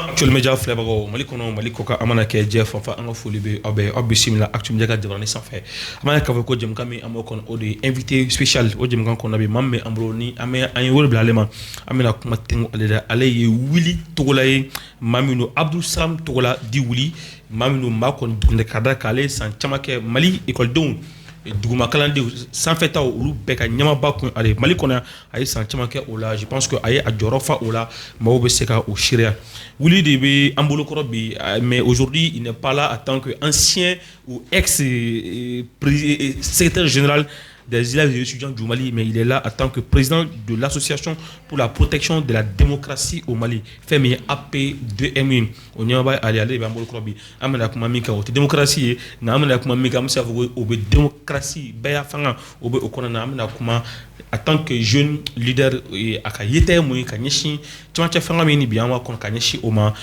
Actuel Média filɛbagaw Mali kɔnɔ Mali kɔ kan an mana kɛ diɲɛ fan fan an ka foli bɛ aw bɛɛ aw bisimila Actuel Média ka jabarani sanfɛ an b'a ye k'a fɔ ko jɛmukan min an b'o kɔnɔ o de ye invité spécial o jɛmukan kɔnɔ bi maa min bɛ an bolo ni an ye wele bila ale ma an bɛna kuma tɛnku ale la ale ye Wili Togola ye maa min don Abdou Salam Togola di Wili maa min don maa kɔni dugutɛ ka da k'ale san caman kɛ Mali ekɔlidenw duguma kalandenw sanfɛtaw olu bɛɛ ka ɲɛmaaba kun ale Mali kɔnɔ a ye san caman kɛ o la je pense que a ye a jɔyɔrɔ fa o la maaw bɛ se ka o seereya Wili de bɛ an bolokɔrɔ bi mais aujourd'hui il n'est pas là en tant que ancien ou ex secrétaire général des élèves et étudiants du Mali, mais il est là en tant que président de l'association pour la protection de la démocratie au Mali. Femi AP2MI. On y va aller aller bambolo krobi. Amena kuma mika o démocratie na amena kuma mika amsa o be démocratie baya fanga o be okona na amena kuma en tant que jeune leader aka yete mo ka nyeshi tuma fanga mini bi anwa kon ka nyeshi o ma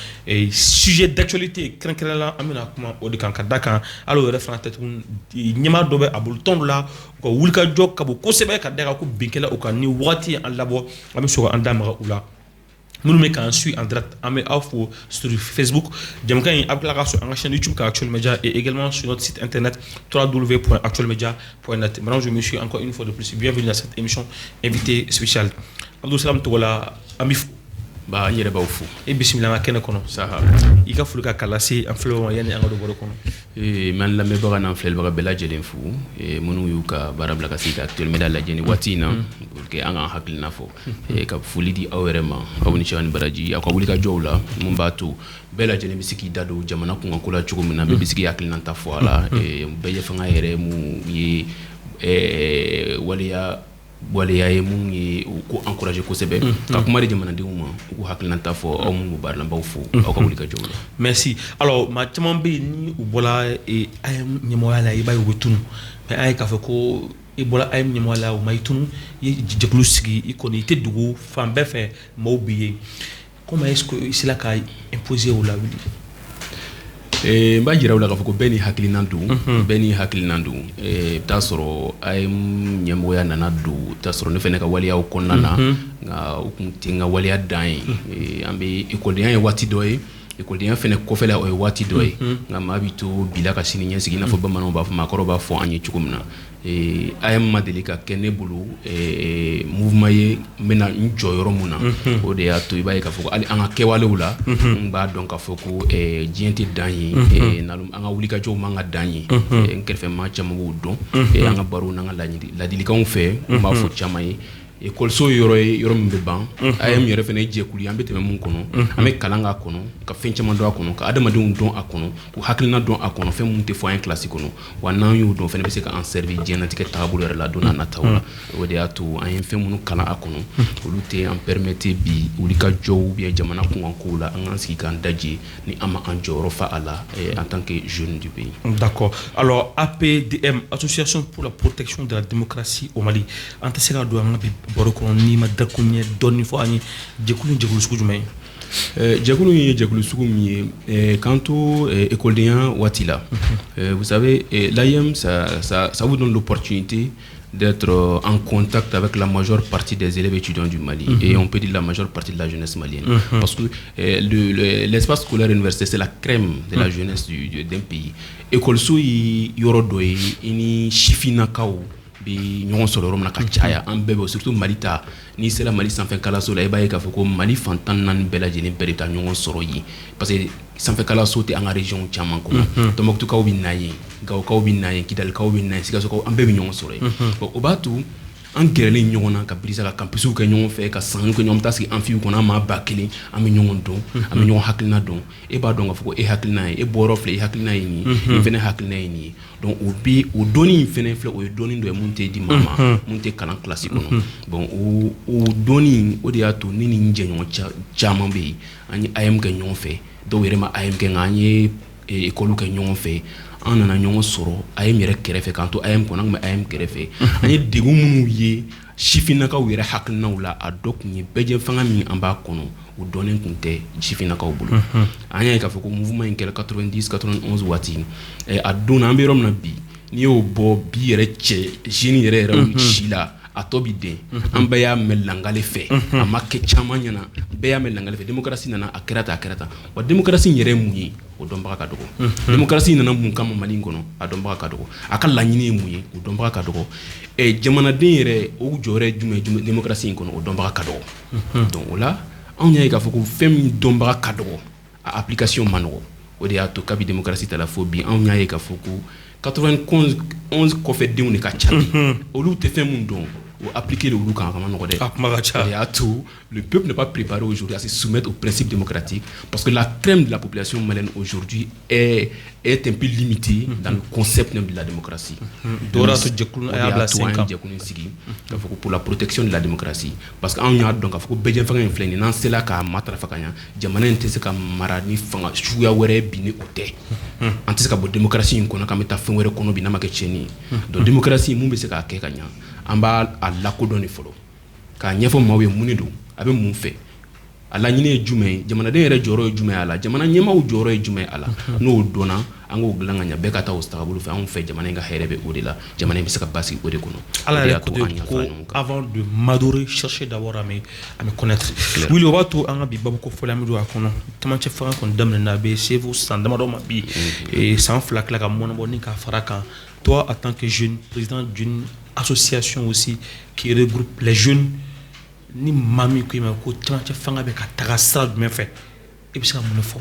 sujet d'actualité krenkela amena kuma o de kan ka daka alo referent tête nyima do be abul ton la ko wulka jok ka bo ko sebe ka daga ko binkela o kan ni wati an labo am so an damara ula nous me kan suit en direct ame info sur Facebook jamkan yi abla sur en chaîne YouTube ka Actuel Média et également sur notre site internet www.actuelmedia.net. Maintenant je me suis encore une fois de plus bienvenue dans cette émission invité spécial Abdou Salam Togola amif ba nyere ba fu e bismillah ma kene kono saha ika fuluka kalasi en flo yani an do boro kono man la me baga nan flel baga bela jelen fu munu yuka barabla ka sita Actuel Média la jeni watina ke an hakil nafo ka fuli di awrema awni chani baraji akwa wuli ka jowla mun batu bela jeni bisiki dado jamana ku ngakula chugo mina be bisiki hakil nan ta fo ala be ye fanga yere mu yi waliya ye mun ye ko encourager ko sebe ka kuma de jamana de uma ko hakilina ta fo aw mun barla baw fo aw ka wuli ka jowla merci alors ma caman be ni u bola ay nyemoya la ibay wutunu mais ay ka fa ko i bola ay nyemoya o maytunu ye jeklu sigi i koni te dugu fan be fe mo biye comment est-ce que c'est là qu'a imposé au la wili mba jira wala ka foko beni haklinandu ta soro ay nyemoya nana du ta soro ne fene ka waliya o konnana nga ukuntinga waliya dan ambe école wati doye école fene ko fela o wati doye nga mabitu bila ka sini nyesi na fo bamano ba fo makoro ba fo anye chukumna ayam madelika kene bulu mouvement ye mena njoyoro muna o de ya to ibaye ka foko ali anga kewale wula ba don ka foko jienti danyi nalum anga wulika jo manga danyi nkelfe ma chama wudon anga baru nanga ladilika on fe ma fo chama yi école so yoro mbe ban ayam yoro fene jekuli ambe teme mun kono ame kalanga kono ka fenchama do akono ka adama don akono ko haklina don akono fe mun te fo un classique kono wana yu don fene be se ka en servir dienatike tabulu la dona na tawla o de atu ayam fe mun kala akono ko lute en permettre bi ulika jow bi jamana ko ngakula an ansi kan daji ni ama anjoro fa ala en tant que jeune du pays. D'accord. Alors APDM, Association pour la protection de la démocratie au Mali, antesera do ngabe boroko ni madakunye doni fo ani jekulu suku jumay jekulu suku mi kanto écoléen watila vous savez l'AIM ça vous donne l'opportunité d'être en contact avec la majeure partie des élèves étudiants du Mali et on peut dire la majeure partie de la jeunesse malienne parce que l'espace scolaire universitaire c'est la crème de la jeunesse d'un pays école sou yoro doy ini shifina kaw bi ñon solo rom na ka chaya en bebe surtout malita ni c'est la Mali sans fin kala so la ibaye ka foko Mali fantan nan bela jeni berita ñon soro yi parce que sans fin kala so te en région chaman ko to moktu kaw bi nayi gaw kaw bi nayi kidal kaw bi nayi siga so ko en bebe ñon soro yi bon obatu en géré ñon na ka brisa ka campus ko ñon fe ka san ko ñom taski en fi ko na ma bakeli am ñon don am ñon haklina don e ba don foko e haklina e borof le haklina ni vene haklina ni donc obi o doni fene fle o doni do monte di mama monte kalan classique no bon o doni o dia to ni nje ñon chama be ani ayam ga ñon fe do were ma ayam ga ngani e ko lu ka ñon fe anana ñon soro ayam yere kerefe kanto ayam ko nang ma ayam kerefe ani degu munu ye shifina ka were hakna wala adok ni beje fanga mi amba kono o donen kunte shifina ka bulu anya ka foko mouvement en 90 91 wati aduna amberom na bi ni o bo bi yere che jini yere shila a tɔ bi den an bɛɛ y'a mɛn langale fɛ a ma kɛ caman ɲɛna bɛɛ y'a mɛn langale fɛ démocratie nana a kɛra tan wa démocratie yɛrɛ ye mun ye o dɔnbaga ka dɔgɔ démocratie nana mun kama Mali in kɔnɔ a dɔnbaga ka dɔgɔ a ka laɲini ye mun ye o dɔnbaga ka dɔgɔ jamanaden yɛrɛ o jɔyɔrɔ ye jumɛn ye démocratie in kɔnɔ o dɔnbaga ka dɔgɔ donc o la anw y'a ye k'a fɔ ko fɛn min dɔnbaga ka dɔgɔ a application man nɔgɔ o de y'a to kabi démocratie ta la fo bi anw y'a ye k'a fɔ ko 91 kɔfɛ denw de ka ca olu tɛ fɛn mun dɔn ou appliquer le olu kan a ma nɔgɔ dɛ et à tout le peuple n'est pas préparé aujourd'hui à se soumettre aux principes démocratiques parce que la crème de la population malienne aujourd'hui est un peu limitée dans le concept même de la démocratie pour la protection de la démocratie parce que anw y'a dɔn k'a fɔ ko bɛɛ fanga in filɛ nin n'an sela k'a matarafa ka ɲa jamana in tɛ se ka mara ni fanga suguya wɛrɛ bi ni o tɛ an tɛ se ka bɔ démocratie in kɔnɔ k'an bɛ taa fɛn wɛrɛ kɔnɔ bi n'a ma kɛ tiɲɛni ye donc démocratie mun bɛ se k'a kɛ ka ɲa an b'a lakodɔn de fɔlɔ k'a ɲɛfɔ maaw ye mun de don a bɛ mun fɛ a laɲini ye jumɛn ye jamanaden yɛrɛ jɔyɔrɔ ye jumɛn ye a la jamana ɲɛmaaw jɔyɔrɔ ye jumɛn ye a la n'o dɔnna an k'o dilan ka ɲa bɛɛ ka taa o taabolo fɛ anw fɛ jamana in ka hɛrɛ bɛ o de la jamana in bɛ se ka basigi o de kɔnɔ ala yɛrɛ ko avant de m'adorer chercher d'abord à me connaître oui o b'a to an ka bi babu ko fɔli an bɛ don a kɔnɔ camancɛ fanga kɔni daminɛna a bɛ se fo san damadɔ ma bi san fila tila ka mɔnabɔ ni k'a fara kan toi en tant que jeune président d'une association aussi qui regroupe les jeunes ni maa min ko i ma ko camancɛ fanga bɛ ka taga sira jumɛn fɛ i bɛ se ka mun de fɔ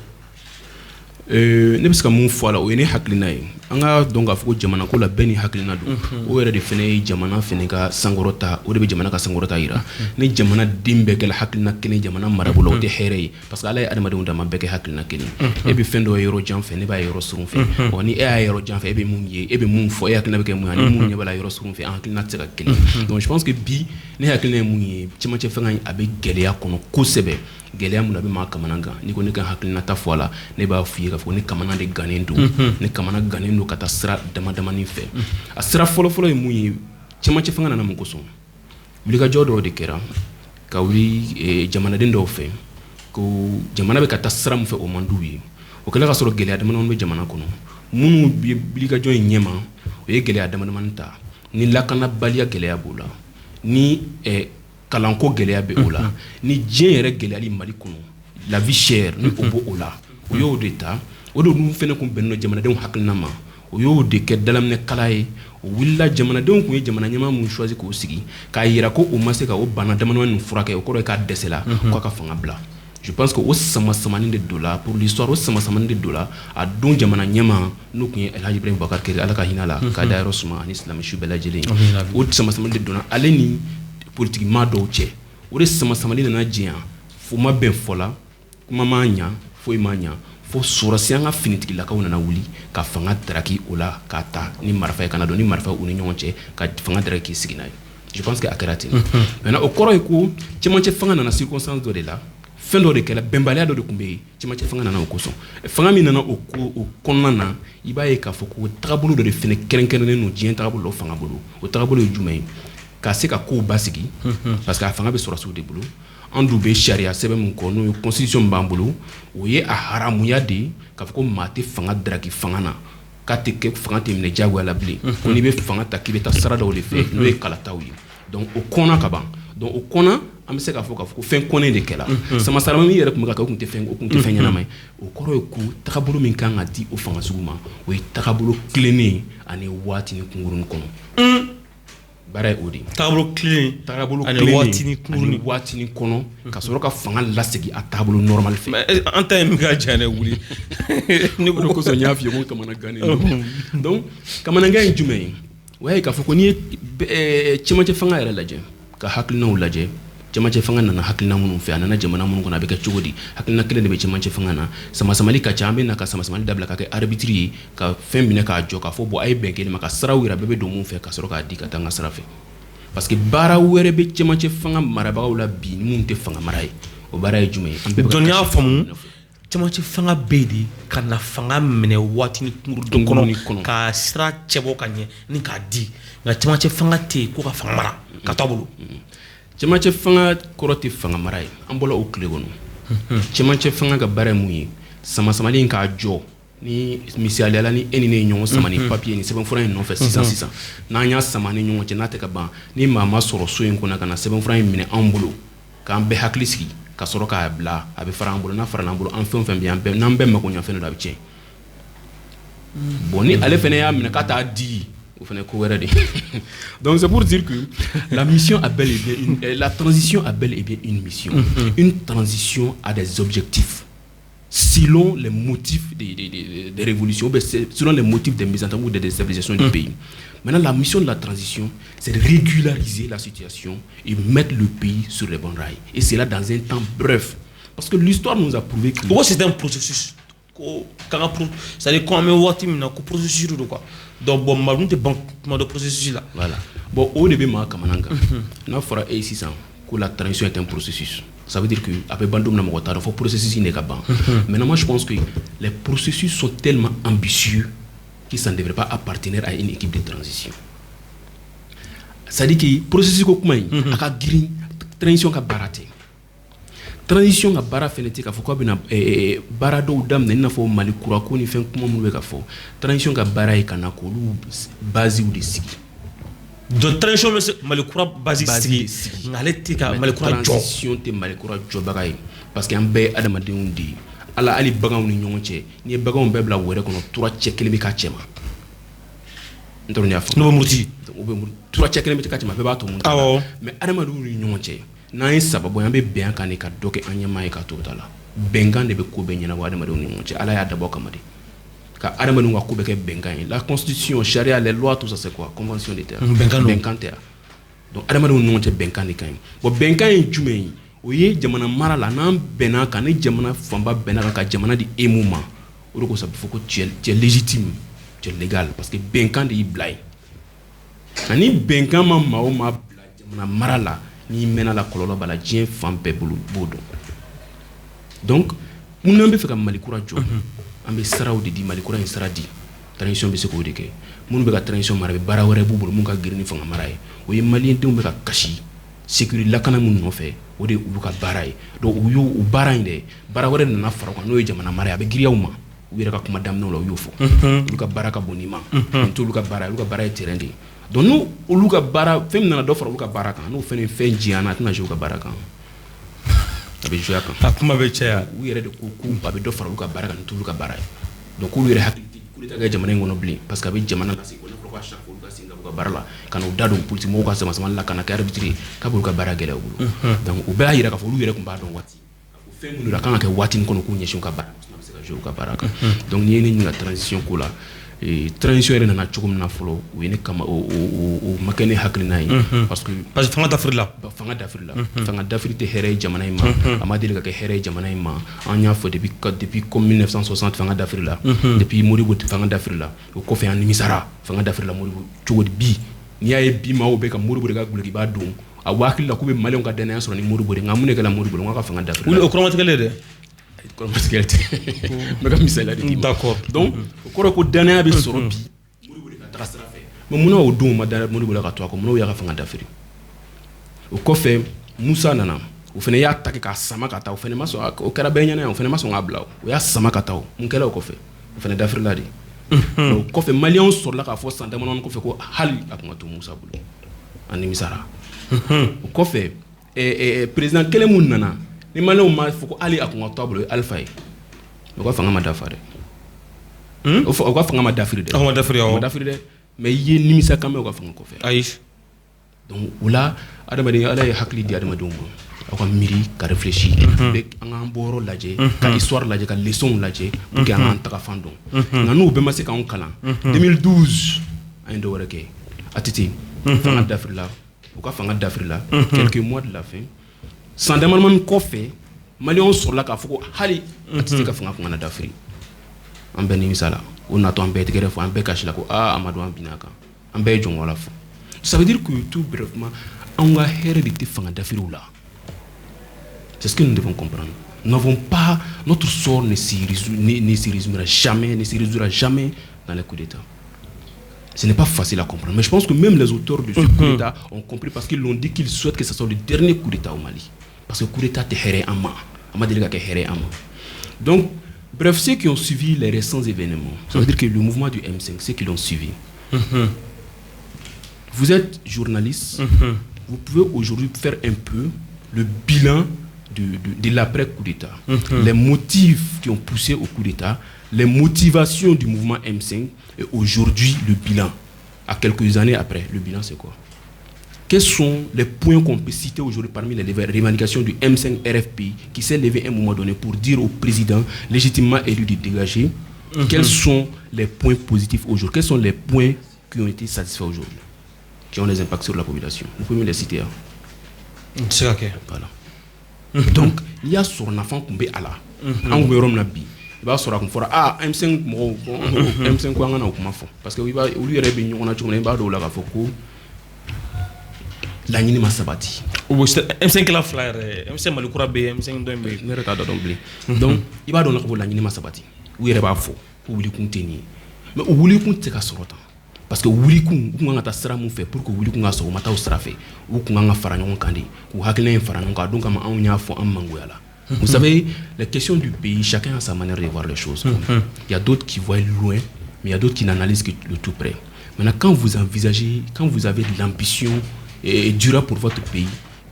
ne bɛ se ka mun fɔ a la o ye ne hakilina ye an ka dɔn k'a fɔ ko jamana ko la bɛɛ ni hakilina don o yɛrɛ de fɛnɛ ye jamana fɛnɛ ka sankɔrɔta o de bɛ jamana ka sankɔrɔta yira ni jamana den bɛɛ kɛla hakilina kelen jamana marabolo o tɛ hɛrɛ ye parce que ala ye adamadenw dama bɛɛ kɛ hakilina kelen e bɛ fɛn dɔ ye yɔrɔ jan fɛ ne b'a ye yɔrɔ surun fɛ wa ni e y'a yɔrɔ jan fɛ e bɛ mun ye e bɛ mun fɔ e hakilina bɛ kɛ mun ye ni mun ɲɛ b'a la yɔrɔ surun fɛ an hakilina tɛ se ka kelen donc je pense que bi ne hakilina ye mun ye camancɛ fanga a bɛ gɛlɛya kɔnɔ kosɛbɛ gɛlɛya mun na a bɛ maa kamana gan ni ko ne ka hakilina ta fɔ a la ne b'a f'i ye k'a fɔ ne kamana de gannen don ne kamana gannen don ka taa sira dama damani fɛ a sira fɔlɔfɔlɔ ye mun ye camancɛ fanga nana mun kosɔn wulikajɔ dɔw de kɛra ka wuli jamanaden dɔw fɛ ko jamana bɛ ka taa sira mun fɛ o man d'u ye o kɛla ka sɔrɔ gɛlɛya damadamanin bɛ jamana kɔnɔ minnu bɛ wulikajɔ in ɲɛma o ye gɛlɛya damadamanin ta ni lakanabaliya gɛlɛya b'o la ni kalanko gɛlɛya bɛ o la ni diɲɛ yɛrɛ gɛlɛyali Mali kɔnɔ la vie chère ni o b'o la o y'o de ta o de dun fɛnɛ kun bɛnnen don jamanadenw hakilina ma o y'o de kɛ dalaminɛ kala ye o wulila jamanadenw kun ye jamana ɲɛmaa mun choisi k'o sigi k'a yira ko o ma se ka o bana damadamanin nin furakɛ o kɔrɔ ye k'a dɛsɛla k'a ka fanga bila je pense que o sama-samani de don la pour l'histoire o sama-samani de don la a don jamana ɲɛmaa n'o kun ye Elhaji Ibrahim Boubacar Keïta ala ka hinɛ la k'a da yɔrɔ suma ani silamɛsu bɛɛ lajɛlen o sama-samani de donna ale ni politique maa dɔw cɛ o de sama-samani nana jɛnya fo ma bɛn fɔ la kuma ma ɲa foyi ma ɲa fo sɔrɔsi an ka finitigilakaw nana wuli ka fanga daraki o la k'a ta ni marifa ye kana dɔn ni marifa u ni ɲɔgɔn cɛ ka fanga daraki k'i sigi n'a ye je pense que a kɛra ten maintenant o kɔrɔ ye ko cɛmancɛ fanga nana circonstance dɔ de la fɛn dɔ de kɛla bɛnbaliya dɔ de tun bɛ yen cɛmancɛ fanga nana o kosɔn fanga min nana o kɔnɔna na i b'a ye k'a fɔ ko tagabolo dɔ de fɛnɛ kɛrɛnkɛrɛnnen don diɲɛ tagabolo dɔ fanga bolo o tagabolo ye jumɛn ye ka se ka kow basigi parce que a fanga bɛ sɔrɔsiw de bolo an dun bɛ sariya sɛbɛn min kɔ n'o ye constitution min b'an bolo o ye a haramuya de ye k'a fɔ ko maa tɛ fanga daraki fanga na k'a tɛ kɛ fanga tɛ minɛ diyagoya la bilen ko n'i bɛ fanga ta k'i bɛ taa sira dɔw de fɛ n'o ye kalataw ye donc o kɔnna ka ban donc o kɔnna an bɛ se k'a fɔ ko fɛn kɔnnen de kɛla samasarama min yɛrɛ tun bɛ ka kɛ o tun tɛ fɛn ɲɛnama ye o kɔrɔ ye ko tagabolo min kan ka di o fanga sugu ma o ye tagabolo tilennen ani waati ni kunkurunin kɔnɔ baara ye o de tagabolo tilennen ani waati ni kɔnɔ ka sɔrɔ ka fanga lasegi a taabolo normal fɛ an ta ye min ka jan ne wuli ne ko kosɔn n y'a f'i ye ko kamana gannen don donc kamanagan ye jumɛn ye o y'a ye k'a fɔ ko n'i ye cɛmancɛ fanga yɛrɛ lajɛ ka hakilinaw lajɛ cɛmancɛ fanga nana hakilina minnu fɛ a nana jamana minnu kɔnɔ a bɛ kɛ cogo di hakilina kelen de bɛ cɛmancɛ fanga na sama-samali ka ca an bɛ na ka sama-samali dabila ka kɛ arbitre ye ka fɛn minɛ k'a jɔ k'a fɔ bon a ye bɛn kelen ma ka siraw yira bɛɛ bɛ don mun fɛ ka sɔrɔ k'a di ka taa n ka sira fɛ parce que baara wɛrɛ bɛ cɛmancɛ fanga marabagaw la bi ni mun tɛ fanga mara ye o baara ye jumɛn ye an bɛɛ bɛ donc n y'a faamu cɛmancɛ fanga bɛ yen de ka na fanga minɛ waati ni kunkurunin kɔnɔ ka sira cɛbɔ ka ɲɛ ni k'a di nka cɛmancɛ fanga tɛ yen ko ka fanga mara ka to a bolo cɛmancɛ fanga kɔrɔ tɛ fanga mara ye an bɔra o tile kɔnɔ cɛmancɛ fanga ka baara ye mun ye sama-samali in k'a jɔ ni misali ala ni enine ñongo sama ni papier ni seben francs non fait 600 na nya sama ni ñongo na te ka ban ni mama soro so yin kuna kana seben francs mine ambulo kan be hakliski ka soro ka bla abi fara ambulo na fara ambulo en fem bien be nan be mako nya fene da bi bon ni ale fene ya mine ka ta di ou fene ko wéré de donc c'est pour dire que la mission a bel et bien la transition a bel et bien une mission. Une transition a des objectifs selon les motifs des révolutions, selon les motifs des mises en œuvre ou des déstabilisations du pays. Maintenant, la mission de la transition, c'est de régulariser la situation et mettre le pays sur les bons rails. Et c'est là dans un temps bref. Parce que l'histoire nous a prouvé que... Pourquoi c'est un processus? C'est-à-dire qu'on met un processus de quoi? Donc, bon, on a un processus là. Voilà. Bon, au début, on fera A600 que la transition est un processus. Ça veut dire que après bandom na mokota il faut processus inégaban. Maintenant moi je pense que les processus sont tellement ambitieux que ça ne devrait pas appartenir à une équipe de transition. Ça dit que processus ko kuma aka green transition ka barate. Transition ka bara feneti ka foko bina bara do dam na fo mali kura ko ni fen kuma mu be ka fo. Transition ka bara e kana ko lu base ou de sigi. Donc transition malekura basique ngaletika malekura transition te malekura jobagaye parce que ambe adamadenw di ala ali bagaw ni ñonche ni bagaw be bla wore kono tura chekele bi ka chema ndornya fa no murti tura chekele bi ka chema be ba to mun mais adamadenw ni ñonche na yin sababu ambe bien kan ka doke anyama e ka to tala bengan de be ko be nyana wa adamadenw ni ñonche ala ya dabo kamadi ka adamadenw ka ko be ke bengan la constitution charia les lois tout ça c'est quoi convention des terres bengan terre donc adamadenw ni ñonche bengan ni kan bo bengan jumei o ye jamana mara la nan bena kan ni jamana famba bena ka jamana di emuma o ko sabu foko tu es légitime tu es légal parce que benkan de iblay ani benkan ma bla jamana mara la ni mena la kololo bala jien fampe bulu bodo donc mun nambe fe ka malikura jo ambe saraw de di malikura en saradi transition be se ko de ke mun be ka transition mara be bara wore bubul mun ka girini fanga mara e o ye malien de be ka kashi sécurité lakana mun no fe o de ulu ka baray do uyu u baray de bara wore na fara ko no ye jamana mara be giriyawma u yere ka kuma damno la yufo ulu ka baraka bonima to ulu ka baray terendi donc nous ulu ka bara fem na do fara ulu ka baraka no fene fen jiana tuna je ulu ka baraka abe joaka akuma be cheya u yere de ko abe do fara ulu ka baraka to ulu ka baray donc ulu yere hakiti ku ta ga jamana ngono bli parce que abe jamana la siko na ko chaque fois ulu ka singa ko barala kana u dado politique mo ko sama sama la kana ka arbitrer ka ulu ka bara gele ulu donc u be ayira ka fo ulu yere ko ba don wati ko fen ulu ra kana ka wati kono ko nyeshu ka bara ka baraka donc ni ni la transition ko la et transition est na chokum na folo ou ne kama o makene haklina parce que fanga d'Afrique là fanga d'Afrique te here jamana ima amadi ka here jamana ima anya fo depuis comme 1960 fanga d'Afrique là depuis Moribo fanga d'Afrique là o ko fe an misara fanga d'Afrique là Moribo chogodi bi ni ay bi ma o be ka Moribo ga gulki ba dum a wakil la ko be malion ka dana so ni Moribo ngamune ka la Moribo ngaka fanga d'Afrique oui o chromatique de d'accord donc ko ko dana be soro bi muri ka trasra fe mo muna o dum ma da muri ka to ko mo ya ka fanga d'Afrique o ko fe Musa nana o fene ya take ka sama ka ta o fene maso o kara be nyana o fene maso ngabla o ya sama ka ta o mun kala o ko fe o fene d'Afrique la di o ko fe malion sur la ka fo sanda mon ko fe ko hali akuma to Musa bulu ani misara o ko fe président kele mun nana ni malon ma foko ali akuma table alpha o ko fanga ma dafare o ko fanga ma dafire de mais ye nimisa kamé o ko fanga ko fe aïs donc oula adamadi ala ya hakli di adamadi mo o ko miri ka réfléchir be anga mboro laje ka histoire laje ka leçon laje pour que anga taka fandon nganu be masé ka on kala 2012 ando warake atiti fanga d'Afrique là o ko fanga d'Afrique là quelques mois de la fin sans demandement ko fait malion sur la ka foko hali atiti ka fanga fanga d'Afrique en ben misala on attend be te fo en be kashi la ko amadou ambinaka en be jon wala fo ça veut dire que tout brièvement on va héréditer fanga d'Afrique là c'est ce que nous devons comprendre. Nous n'avons pas notre sort ne se résumera jamais dans les coups d'État. Ce n'est pas facile à comprendre, mais je pense que même les auteurs de ce coup d'État ont compris parce qu'ils l'ont dit qu'ils souhaitent que ce soit le dernier coup d'État au Mali. Parce que le coup d'État est héré en main. Donc, Bref, ceux qui ont suivi les récents événements, ça veut dire que le mouvement du M5, ceux qui l'ont suivi, vous êtes journaliste, vous pouvez aujourd'hui faire un peu le bilan de l'après-coup d'État. Les motifs qui ont poussé au coup d'État, les motivations du mouvement M5 et aujourd'hui le bilan. À quelques années après, le bilan c'est quoi? Quels sont les points qu'on peut citer aujourd'hui parmi les revendications du M5 RFP qui s'est levé à un moment donné pour dire au président légitimement élu de dégager quels sont les points positifs aujourd'hui? Quels sont les points qui ont été satisfaits aujourd'hui? Qui ont des impacts sur la population? Vous pouvez me les citer. C'est ok. Voilà. Donc, il y a son enfant qui est là. En gouvernement nabi. Il va se raconter M5 M5 quoi on a comment fond parce que il va au lieu de bien on a tout on va dans la foko la nyini masabati. M5 la flyer M5 malukura B M5 do mbe ne reta donc il va dans la nyini masabati. Oui il va faux pour lui contenir mais au lui compte ka sorota parce que wuli kun nga ta sara mu fait pour que wuli kun nga so mata usra fait ou kun nga fara nyon kandi ku hakile fara nyon ka donc ma on nya fo am mangoya là. Vous savez, les questions du pays, chacun a sa manière de voir les choses. Il y a d'autres qui voient loin, mais il y a d'autres qui n'analysent que le tout près. Maintenant, quand vous envisagez, quand vous avez de l'ambition et durable pour votre pays,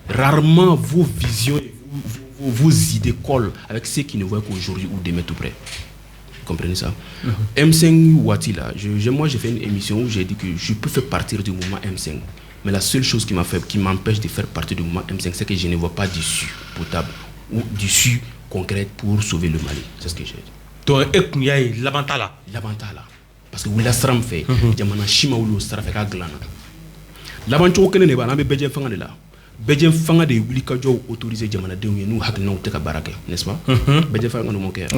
rarement vos visions et vos idées collent avec ceux qui ne voient qu'aujourd'hui ou demain tout près. Vous comprenez ça? M5 Ouattila, moi j'ai fait une émission où j'ai dit que je peux faire partir du mouvement M5. Mais la seule chose qui m'empêche de faire partie du mouvement M5, c'est que je ne vois pas d'issue potable ou d'issue concrète pour sauver le Mali. C'est ce que j'ai dit. Donc, il y a l'avantala. Parce que Willa Sram fait, il y a un chima ou l'Ostra fait un glana. L'aventure que nous avons, c'est Bédjen Fanga de là. Bédjen Fanga de Willy Kadjo autorisé Jamana de nous, Hakno Teka Barake, n'est-ce pas? Bédjen Fanga de mon cœur.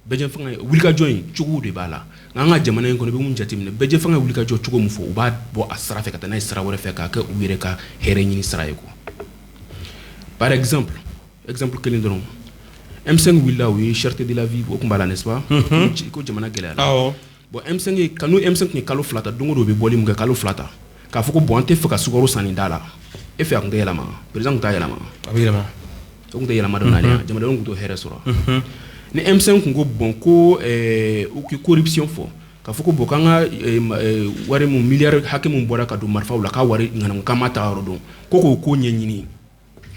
Bédjen Fanga, Willy Kadjo, Chou de Bala. Nanga Jamana qu'on a besoin de jatim. Bédjen Fanga, Willy Kadjo, Chou Mufo, Bad Bo Astra fait Katana Sra ou Refeka, ou Ireka, Hereni Sraeko. Par exemple que nous donnons. M5 Willa, oui, cherté de la vie, au combat, n'est-ce pas? Bon, M5, quand nous M5 n'est qu'à flata, donc on doit boire qu'à flata. Car faut que bon, t'es fait qu'à soukaro sanidala. Et faire un gars la main. Par exemple, t'as la main. Ah oui, la main. Donc t'as la main dans la ligne. J'aimerais donc te faire ça. Les M5 qu'on bon ko ou que corruption fort. Car faut que bon quand waré mon milliard hacké mon boira kado marfa ou la ka waré n'en kamata rodon. Koko ko nyeni.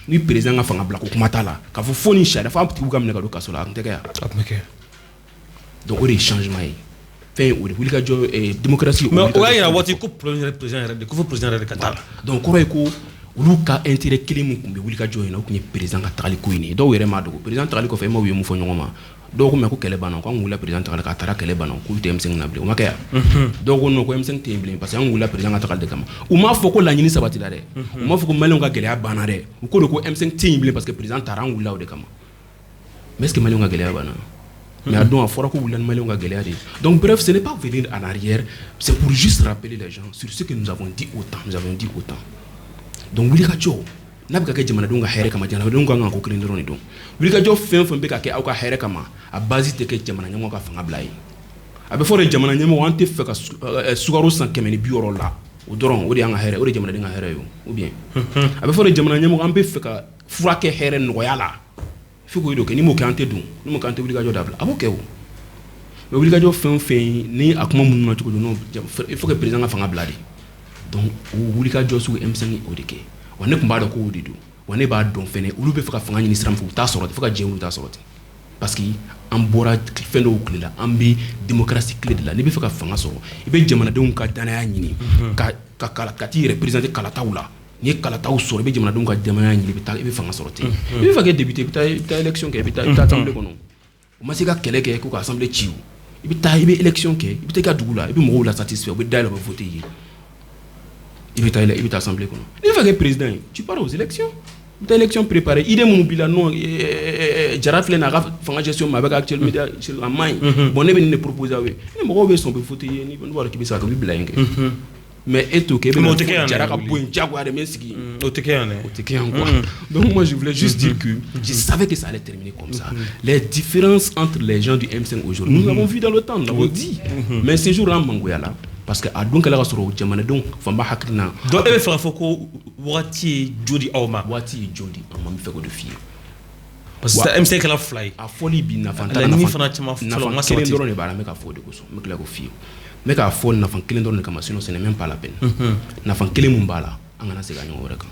Ni président a fait un black au matala. Quand vous fournissez cher, la femme petit bougam n'est pas au sola. Donc on est changement. Fin ou le wilkajo et démocratie. Mais ouais, il y a what you could président de Qatar. Donc on est ko luka intérêt kilimu kumbe wilkajo ina ko président ka tali ko ini. Do wéré ma do président tali ko fait ma wimu fo nyoma. Do ko me ko kele banon ko ngula président tali ka tara kele banon ko TM5 na ble. O makaya. Do ko no ko M5 temble parce que ngula président tali de kama. O ma fo ko la nyini sabati la de. O ma fo ko malon ka gele bana de. O ko do ko M5 temble parce que président tara ngula o de kama. Mais est-ce que malon ka gele bana? Mais à donc à fora ko wulan malon ka gele de. Donc bref, ce n'est pas venir en arrière, c'est pour juste rappeler les gens sur ce que nous avons dit autant. Donc wilkajo nabi ka jamana dunga here kama jamana dunga ngako krindro ni don wilkajo fen be ka ke au ka here kama a base te ke jamana nyamo ka fanga blai abe fore jamana nyamo wante fe ka sugaro san kemeni bioro la o doron o de anga here o de jamana dinga here yo ou bien abe fore jamana nyamo ambe fe ka fura ke here no yala fi ko do ke ni mo kante dun ni mo kante wilkajo dabla abo ke o mais wilkajo fen ni akuma munna to no il faut que président nga fanga bladi. Donc wilkajo su M5 odeke on ne combat ko dido on ne ba don fene ulu be faka fanga ni sram fu ta soroti faka jemu ta soroti parce que en bora fendo uklela ambi démocratie clé de la ne be faka fanga so ibe jamana de ka dana ya nyini ka kala kati représenter kala taula ni kala taw so be jamana de ka jamana ya nyini be fanga soroti ibe faka député ta élection ke ta assemblée kono o masika kele ke ko assemblée chiu ibe élection ke ibe ka dugula ibe mo la satisfait ibe dai la voter il est assemblée. Il va être président. Tu pars aux élections. Tu as élection préparée. Il est mon bilan. Non, Jarafle n'a pas fait gestion avec actuellement en main. Bon, il ne propose pas. Il ne peut pas voter. Il ne peut pas voter. Il mais et tout, donc moi je voulais juste dire que je savais que ça allait terminer comme ça. Les différences entre les gens du M5 aujourd'hui, nous l'avons vu dans le temps, nous l'avons dit. Mais ces jours-là, Mangoyala, parce que à donc la sur jamana donc famba hakina donc e fa foko wati jodi awma wati jodi amma mi feko de fier parce que MC kala fly a foli bi nafa la ni fana chama falo ma kelen dɔrɔn de b'a la n bɛ ka fɔ de kosɔn n bɛ tila k'o f'i ye n bɛ k'a fɔ nafa kelen dɔrɔn de kama sinon ce n'est même pas la peine nafa kelen mun b'a la an kana segin a ɲɔgɔn wɛrɛ kan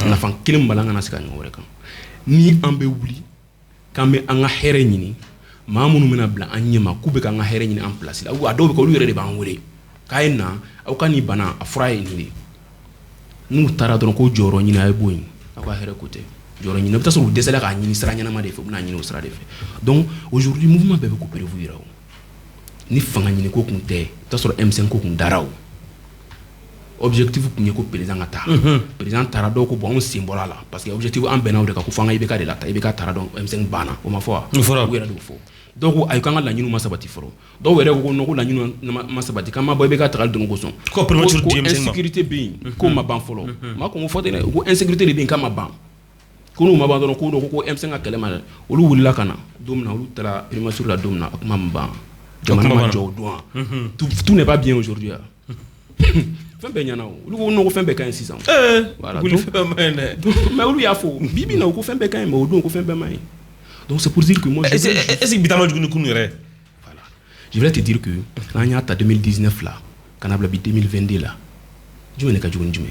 nafa kelen mun b'a la an kana segin a ɲɔgɔn wɛrɛ kan ni an bɛ wuli k'an bɛ an ka hɛrɛ ɲini maa minnu bɛna bila an ɲɛma k'u bɛ k'an ka hɛrɛ ɲini an place la a dɔw bɛ kɛ olu yɛrɛ de b'an wele k'a ye na aw ka nin bana a fura ye nin de n'u taara dɔrɔn ko jɔyɔrɔ ɲini a ye bɔ yen aw ka hɛrɛ ko tɛ jɔyɔrɔ ɲini i bɛ taa sɔrɔ u dɛsɛla k'a ɲini sira ɲɛnama de fɛ u bɛna ɲini o sira de fɛ donc aujourd'hui mouvement bɛɛ bɛ ko prévu yira o ni fanga ɲini ko kun tɛ i bɛ taa sɔrɔ M5 ko kun dara o objectif kun ye ko président ka taa président taara dɔw ko bon anw sen bɔra a la parce que objectif an bɛnna o de kan ko fo an ka IBK de lata IBK taara dɔn M5 banna o ma fɔ wa u yɛrɛ de y'o fɔ dɔw ko ayi k'an ka laɲiniw ma sabati fɔlɔ dɔw yɛrɛ ko non ko laɲiniw ma sabati k'an ma bɔ IBK tagali dɔrɔn kosɔn ko insécurité bɛ yen k'o ma ban fɔlɔ maa kɔn ko fɔ ten dɛ ko insécurité de bɛ yen k'a ma ban ko n'u ma ban dɔrɔn ko M5 ka kɛlɛ ma dɛ olu wulila ka na don min na olu taara primature la don min na a kuma ma ban jamana ma jɔ o don tout n'est pas bien aujourd'hui fɛn bɛɛ ɲɛna o olu ko non ko fɛn bɛɛ ka ɲi sisan voilà mais olu y'a fɔ bi bi na ko fɛn bɛɛ ka ɲi mais o don ko fɛn bɛɛ ma ɲi donc c'est pour dire que moi est-ce que bitama juguni kunu yɛrɛ voilà je voulais te dire que n'an y'a ta 2019 la ka na bila bi 2022 la jumɛn de ka jugu ni jumɛn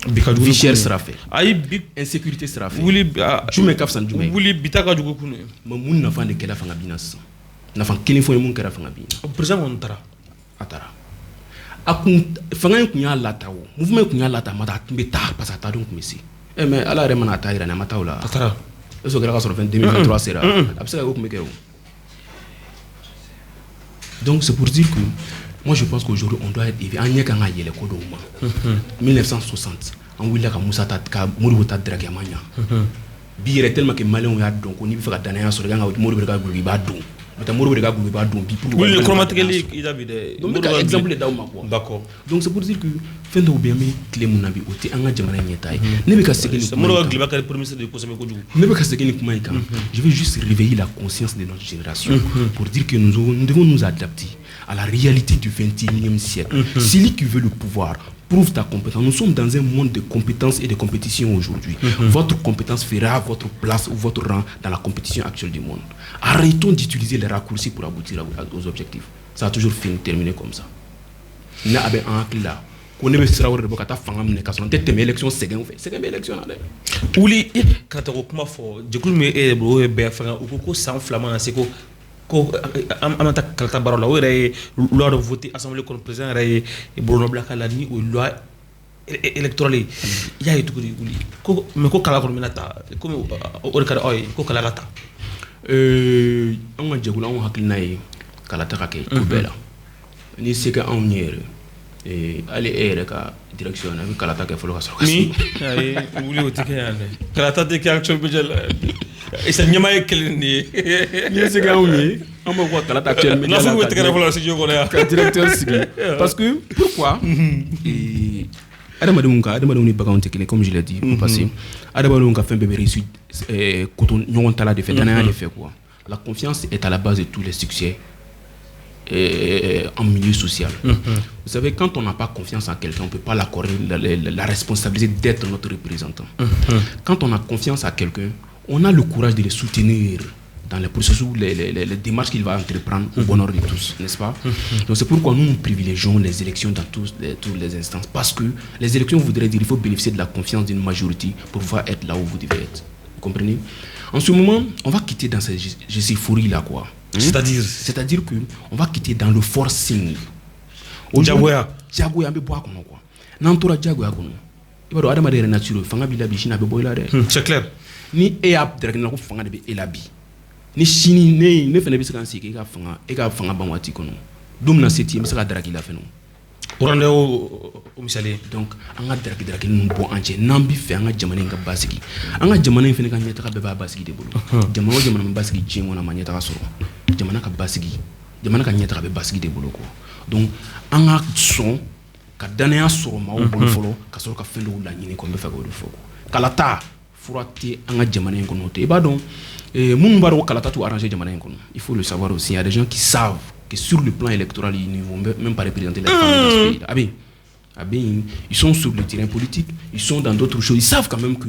ye bi ka jugu vie chère sira fɛ ayi bi insécurité sira fɛ wuli jumɛn ka fisa ni jumɛn ye wuli bita ka jugu kunu mais mun nafa de kɛra fanga bin na sisan nafa kelen fɔ ye mun kɛra fanga bin na président kɔni taara a taara a kun fanga in kun y'a lata o mouvement kun y'a lata a ma taa a tun bɛ taa parce que a taa don kun bɛ se mais ala yɛrɛ mana a taa yira ni a ma taa o la a taara est-ce que kɛra ka sɔrɔ 2023 sera a bɛ se ka kɛ o kun bɛ kɛ o donc c'est pour dire que moi je pense qu'aujourd'hui on doit être éveillé an ɲɛ kan ka yɛlɛ ko dɔw ma 1960 an wulila ka Musa ta ka Modibo ta draguer a ma ɲa bi yɛrɛ tellement que maliyɛnw y'a dɔn ko n'i bɛ fɛ ka danaya sɔrɔ i kan ka Modibo de ka guloki i b'a dɔn mais Modibo de ka guloki i b'a dɔn bi pour oui le chromatigɛli i da bi dɛ donc n bɛ ka exemple de d'aw ma quoi d'accord donc c'est pour dire que fɛn dɔw bɛ yen an bɛ tile mun na bi o tɛ an ka jamana ɲɛtaa ye ne bɛ ka segin nin kuma Modibo ka giliba kɛra premier ministre de kosɛbɛ kojugu ne bɛ ka segin nin kuma in kan je vais juste réveiller la conscience de notre génération pour dire que nous devons nous adapter à la réalité du 21e siècle. Celui qui veut le pouvoir prouve ta compétence. Nous sommes dans un monde de compétences et de compétition aujourd'hui. Votre compétence fera votre place ou votre rang dans la compétition actuelle du monde. Arrêtons d'utiliser les raccourcis pour aboutir aux objectifs. Ça a toujours fini, terminé comme ça. Nous avons un clé là. Qu'on ne sera pas de fanga mine ka son tete élection segen fait segen élection là wuli kata ko kuma fo je kulu me bro be fanga ko sans flamand na seko ko amata kalata barola o yɛrɛ loi de voter assemblée comme président yɛrɛ ye Bruno Blaka la ni o loi électorale y'a ye tuguni wuli ko mais ko kala kɔni bɛna ta komi o de ka di aw ye ko kala ka ta an ka jɛkulu anw hakilina ye kala ta ka kɛ ko bɛɛ la ni se kɛ anw ye yɛrɛ hali e yɛrɛ ka direction na i bɛ kalata kɛ fɔlɔ ka sɔrɔ ka ni ayi wuli o tɛ kɛ yan dɛ kalata tɛ kɛ action budget la isa ɲɛma ye kelen de ye ni ye se kɛ anw ye an b'o ka kalata action budget la nafolo bɛ tigɛrɛ fɔlɔ studio kɔnɔ yan ka directeur sigi parce que pourquoi adamadenw ni baganw tɛ kelen comme je l'ai dit parce que adamadenw ka fɛn bɛɛ bɛ réussir koto ɲɔgɔn tala de fɛ danaya de fɛ quoi la confiance est à la base de tous les succès en milieu social. Vous savez, quand on n'a pas confiance en quelqu'un, on ne peut pas l'accorder la responsabilité d'être notre représentant. Quand on a confiance à quelqu'un, on a le courage de le soutenir dans les processus, les démarches qu'il va entreprendre au bonheur de tous, n'est-ce pas? Donc c'est pourquoi nous privilégions les élections dans toutes les instances. Parce que les élections voudraient dire qu'il faut bénéficier de la confiance d'une majorité pour pouvoir être là où vous devez être. Vous comprenez? En ce moment, on va quitter dans cette euphorie-là, quoi. C'est-à-dire que on va quitter dans le forcing. Jagoya be boire comme quoi. N'entoura jagoya comme. Il va adama de nature fanga bi labi china be boila de. C'est clair. Ni e a direct na ko fanga de be elabi. Ni chini ne fene be se kan se ke ka fanga ban wati kono. Dum na seti me se ka dragi la feno. Orande o misali donc an ka dragi nun bon entier nambi fe an ka jamana in ka basigi. An ka jamana in fene kan nyata ka be ba basigi de bolo. Jamana man basigi jingo na manyata ka soro. Jamana ka basigi jamana ka ɲɛtaga bɛ basigi de bolo quoi donc an ka sɔn ka danaya sɔrɔ maaw bolo fɔlɔ ka sɔrɔ ka fɛn dɔw laɲini ko n bɛ fɛ k'o de fɔ kalata fura tɛ an ka jamana in kɔnɔ o tɛ i b'a dɔn minnu b'a dɔn ko kalata t'u arranger jamana in kɔnɔ il faut le savoir aussi il y a des gens qui savent que sur le plan électoral ils ne vont même pas représenter les femmes dans ce pays là ils sont sur le terrain politique, ils sont dans d'autres choses. Ils savent quand même que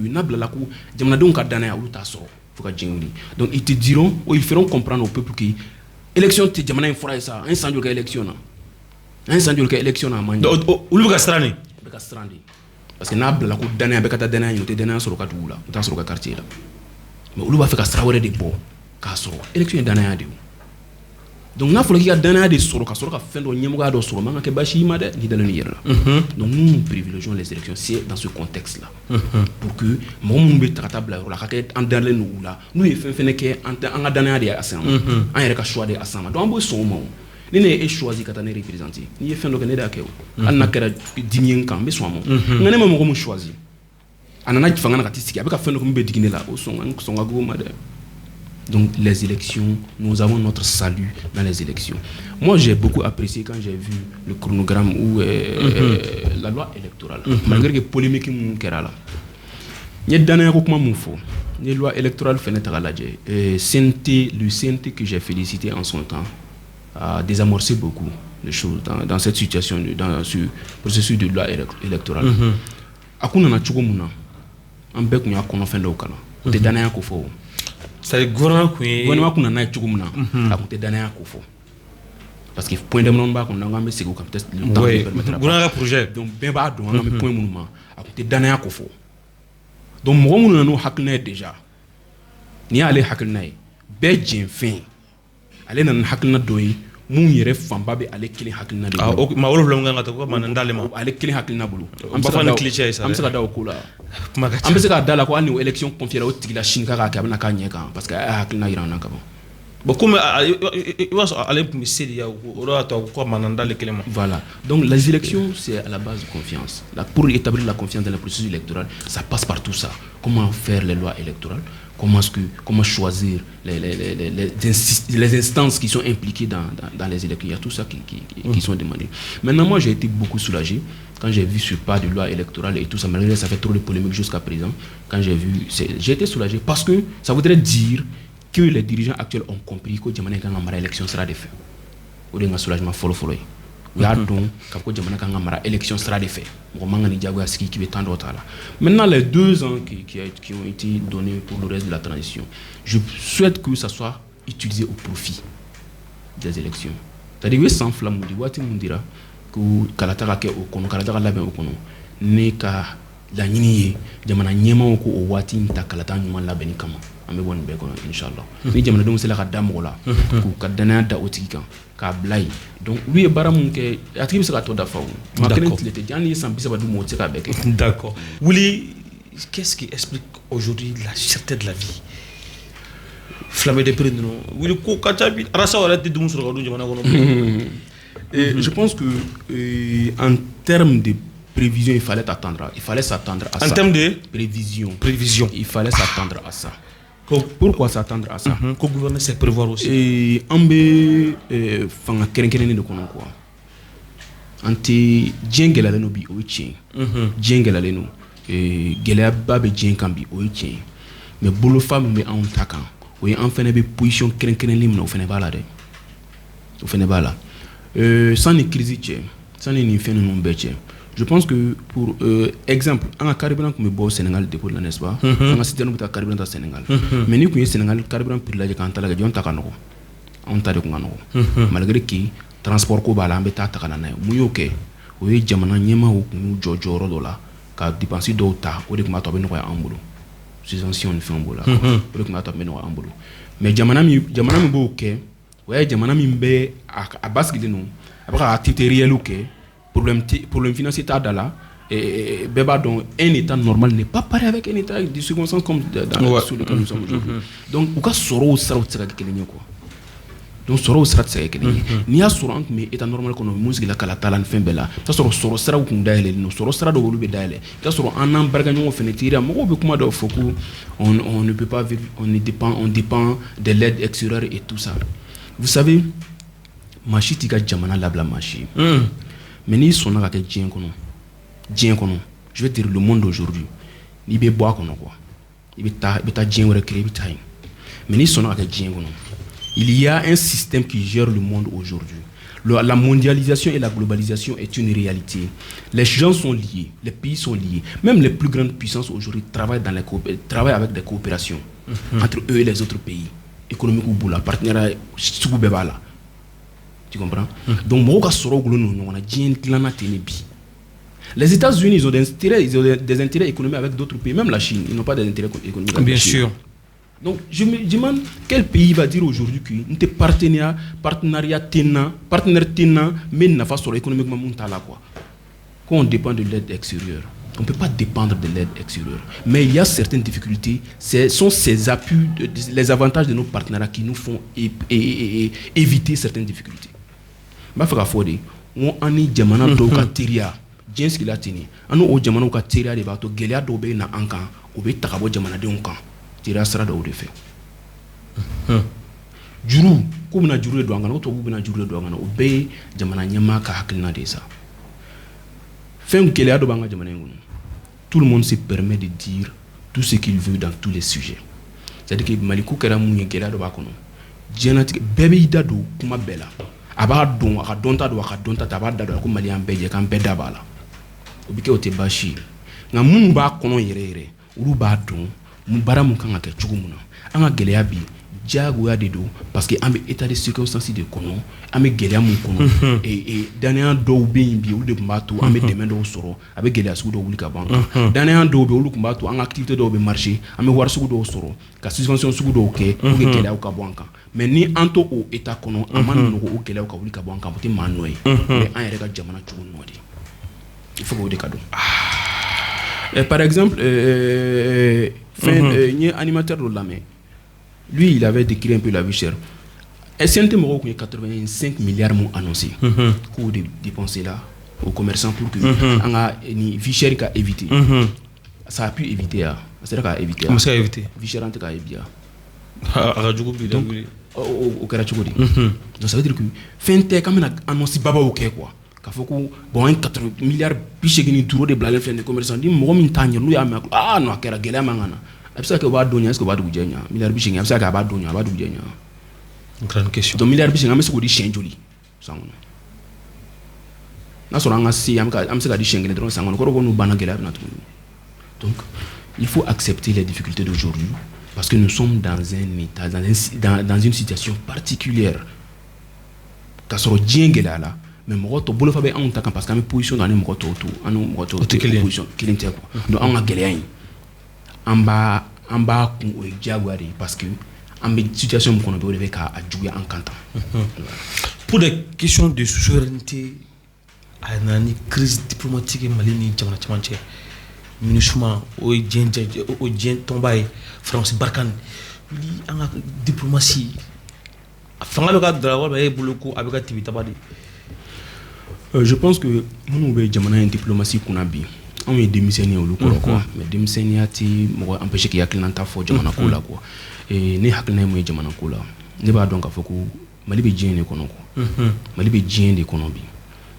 donc ils te diront, ou ils feront comprendre au peuple que l'élection est ça, un sans élection. Un sans élection à Mani. Parce que n'a pas la coup d'année avec ta dernière, il était sur le cadre là, sur le quartier là. Mais on va faire extraordinaire des beaux, car sur l'élection est d'année à Dieu. Donc, il faut qu'il y ait des années de soro, car sur la fin de l'année, de soro, mais que bashi made ni dans le Niger. Donc, nous privilégions les élections, c'est dans ce contexte-là, pour que mon monde soit table la raquette en dernier nous là, nous il fait que en a donné des assemblées, en y a choix des assemblées. Donc, on son mot. Ni ne choisi quand on est représenté. Ni fait donc n'est d'accord. On n'a que 10 ans, mais soit mon. On n'a même pas choisi. On a dit fangana katisiki. Avec la fin donc on peut dire là, au son ago madame. Donc les élections, nous avons notre salut dans les élections. Moi j'ai beaucoup apprécié quand j'ai vu le chronogramme ou la loi électorale. Malgré que polémique qui est là. Il y a dernier comment mon faux. La loi électorale fait n'être à la le CNT que j'ai félicité en son temps a désamorcé beaucoup de choses dans cette situation, dans ce processus de loi électorale. Akuna na chugomuna ambek nya kono fendo kala te dana ya kofo c'est le gouvernement kuna na chugomuna akute dana ya kofo parce que point de non ba ko ngam se ko peut-être le temps de permettre gouvernement projet donc ben ba do ngam point munuma akute dana ya kofo donc mo ngunu no hakna déjà ni ale hakna be jin ale nan hakna doyi mun yere famba be ale kilin hakilina de ma wolof la nga ngata ko man ndale ma ale kilin hakilina bulu am fa fan cliché ça am sa da ko la am be se ka dala ko ani élection confiée o tigila shinka ka ka na ka nyeka parce que hakilina irana ka bon comme il va aller pour essayer ya ora to ko man ndale kilema. Voilà, donc les élections c'est à la base de confiance. Là, pour établir la confiance dans le processus électoral, ça passe par tout ça. Comment faire les lois électorales, comment choisir les instances qui sont impliquées dans les élections. Il y a tout ça qui sont demandés. Maintenant, moi, j'ai été beaucoup soulagé quand j'ai vu ce pas de loi électorale et tout ça. Malgré ça fait trop de polémiques jusqu'à présent. Quand j'ai vu, j'ai été soulagé parce que ça voudrait dire que les dirigeants actuels ont compris que l'élection sera défaite. Ou un soulagement follow. Il y a donc l'élection sera défaite. Maintenant, les 2 ans qui ont été donnés pour le reste de la transition, je souhaite que ça soit utilisé au profit des élections. C'est-à-dire que sans flamme, on dira que Kalatara ke au kono, Kalatara labe au kono, ne ka la nyini jamana nyema oko o wati nta Kalata nyuma labe ni kama. Ambe bon be kono inshallah. Ni jamana dum sela ka damo la ku ka dana da otika ka blay. Donc lui e baram ke atri bisa ka to da fawo. Ma kenen tilete jani sans bisa ba dum o tika beke. D'accord. Willy, qu'est-ce qui explique aujourd'hui la cherté de la vie? Flamme de prix non. Willy ko kachabi rasa wala te dum sur ka dum jamana kono. Je pense que en termes de prévision, il fallait s'attendre à ça. En termes de prévision, il fallait s'attendre à ça. Pourquoi s'attendre à ça? Que le gouvernement sait prévoir aussi. Et ambe fanga kerenkereni de kono quoi. Anti djengela leno bi oichi. Djengela leno gelea babe djenkambi oichi. Mais bolo femme me en takan. Oui, en fait ne position kerenkereni limno fene bala de. Fene bala. Sans ni crise sans ni fin non beche. Je pense que pour exemple, en carburant comme au Sénégal depuis là n'est-ce pas? On a cité nous carburant au Sénégal. Mais nous connaissons Sénégal carburant pour la quand la gagne on takano. On t'a de kongano. Malgré que transport ko bala ambeta takana na muyoke. Oui jamana nyema ou jojo rodola ka dépenser do ta o de kuma to be no ya ambulo. C'est ancien on fait ambulo. O de kuma to be no ya ambulo. Mais jamana mi bo ke. Ouais jamana mi be a basque de nous. Après activité réelle OK. Problème financier t'as là et beba donc un état normal n'est pas pareil avec un état de circonstances comme sur lequel nous sommes aujourd'hui. Donc au cas soro sera kelenye quoi. Donc soro sera kelenye. Ni a soro mais état normal qu'on musique la kala talan fin bella. Ça soro sera ou kunda ele no soro sera do lube daile. Ça soro en embarga nyo fenetira mo be kuma do foku on ne peut pas vivre, on dépend de l'aide extérieure et tout ça. Vous savez machiti ka jamana labla machi. Mais ni son à je vais dire le monde aujourd'hui. Il be bois kono quoi. Il ta djien recréer bitaï. Mais ni son à il y a un système qui gère le monde aujourd'hui. La mondialisation et la globalisation est une réalité. Les gens sont liés, les pays sont liés. Même les plus grandes puissances aujourd'hui travaillent avec des coopérations entre eux et les autres pays. Économique ou boula, partenariat, là. Tu comprends? Donc, les États-Unis, ils ont des intérêts économiques avec d'autres pays, même la Chine, ils n'ont pas d'intérêts économiques avec Bien la Chine. sûr. Donc, je me demande quel pays va dire aujourd'hui que nous sommes partenaire tenant, mais n'a pas sur économiquement quoi. Quand on dépend de l'aide extérieure, on ne peut pas dépendre de l'aide extérieure. Mais il y a certaines difficultés. Ce sont ces appuis, les avantages de nos partenariats qui nous font éviter certaines difficultés. Je vais faire on a ni jamana do ka teria jens ki latini anu o jamana ka teria de ba to gelia do be na ankan o be takabo jamana de onkan teria sara do de fe juru ko na juru do angana o to bu na juru do angana o be jamana nyama ka hakilina de sa fen gelia do banga jamana ngunu tout le monde se permet de dire tout ce qu'il veut dans tous les sujets. C'est-à-dire que maliku kera mu gelia do ba kono jenati bebe ida do kuma bela aba don aka donta do aka donta taba da do ko mali an beje kan beda bala obike o te bashi nga mun ba kono yere uru ba don mu bara mun kan ka chugumuna anga geleya bi jago ya dedo parce que ambe état de circonstances de kono ambe geleya mun kono et dernier do bi ulu de mbato ambe demain do soro abe geleya su do wuli ka banka dernier do be ulu kumbato anga activité do be marché ambe war su do soro ka suspension su do ke o geleya ka banka mais ni anto o état kono amana no o geleya ka wuli ka banka bote manoy mais an yere ka jamana chugu nodi il faut que de cadeau par exemple ni animateur de la main. Lui, il avait décrit un peu la vie chère. SNT Moro, 85 milliards m'ont annoncé. Pour dépenser là aux commerçants pour que une vie chère qu'à éviter. Ça a pu éviter. C'est-à-dire qu'à éviter. Comment ça a évité? Vie chère en tout cas éviter. Donc, au Karachogodi. Donc ça veut dire que Fintech, comme on a annoncé Baba OK quoi. Qu'il faut que bon 80 milliards biche qui ni tour de blaler fait des commerçants. Dit Moro m'intanye nous ya ah non kera gela mangana. C'est ça que va donner est-ce que va douger nya milliard biche c'est ça que va donner va douger nya grande question donc milliard biche ngam se ko di change sangono na so ranga si am se ka di change dron sangono ko ro no bana gela na tout. Donc il faut accepter les difficultés d'aujourd'hui parce que nous sommes dans un état dans une situation particulière ka so jengela là mais mo to bolo fa be on ta parce que am position dans les mo to position kilinte ko donc on a gela amba kun o jaguari parce que en situation mo kono be reve ka adjuya en canton. Pour des questions de souveraineté à une crise diplomatique malini jamana chamanche minusuma o djen tombay France Barkhane li anga diplomatie afanga lo ka drawa ba e buloko abeka tibita badi. Je pense que nous be jamana en diplomatie kuna bi on est démissionné au loco quoi mais démissionné ati mo empêcher qu'il y a client fo jamana ko la quoi et ne hakna mo jamana ko la ne ba donc afoko mali be jien ko noko mali be jien de kono bi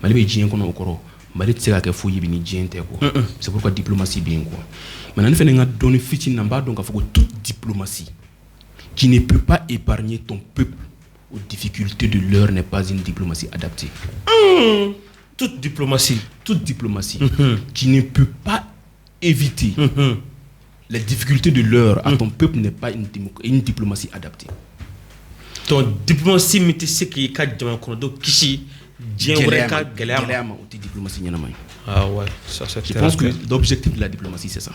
mali be jien kono okoro mali tseka ke fo yibi ni jien te ko c'est pourquoi diplomatie bien quoi maintenant ne fait nga donner fitin namba donc afoko toute diplomatie qui ne peut pas épargner ton peuple aux difficultés de l'heure n'est pas une diplomatie adaptée. Toute diplomatie qui ne peut pas éviter les difficultés de l'heure à ton peuple n'est pas une diplomatie adaptée. Ton diplomatie c'est qui ka jama kono do kishi djenwreka galama ou diplomatie nyana mai. Ah ouais, ça c'est je pense que l'objectif de la diplomatie c'est ça.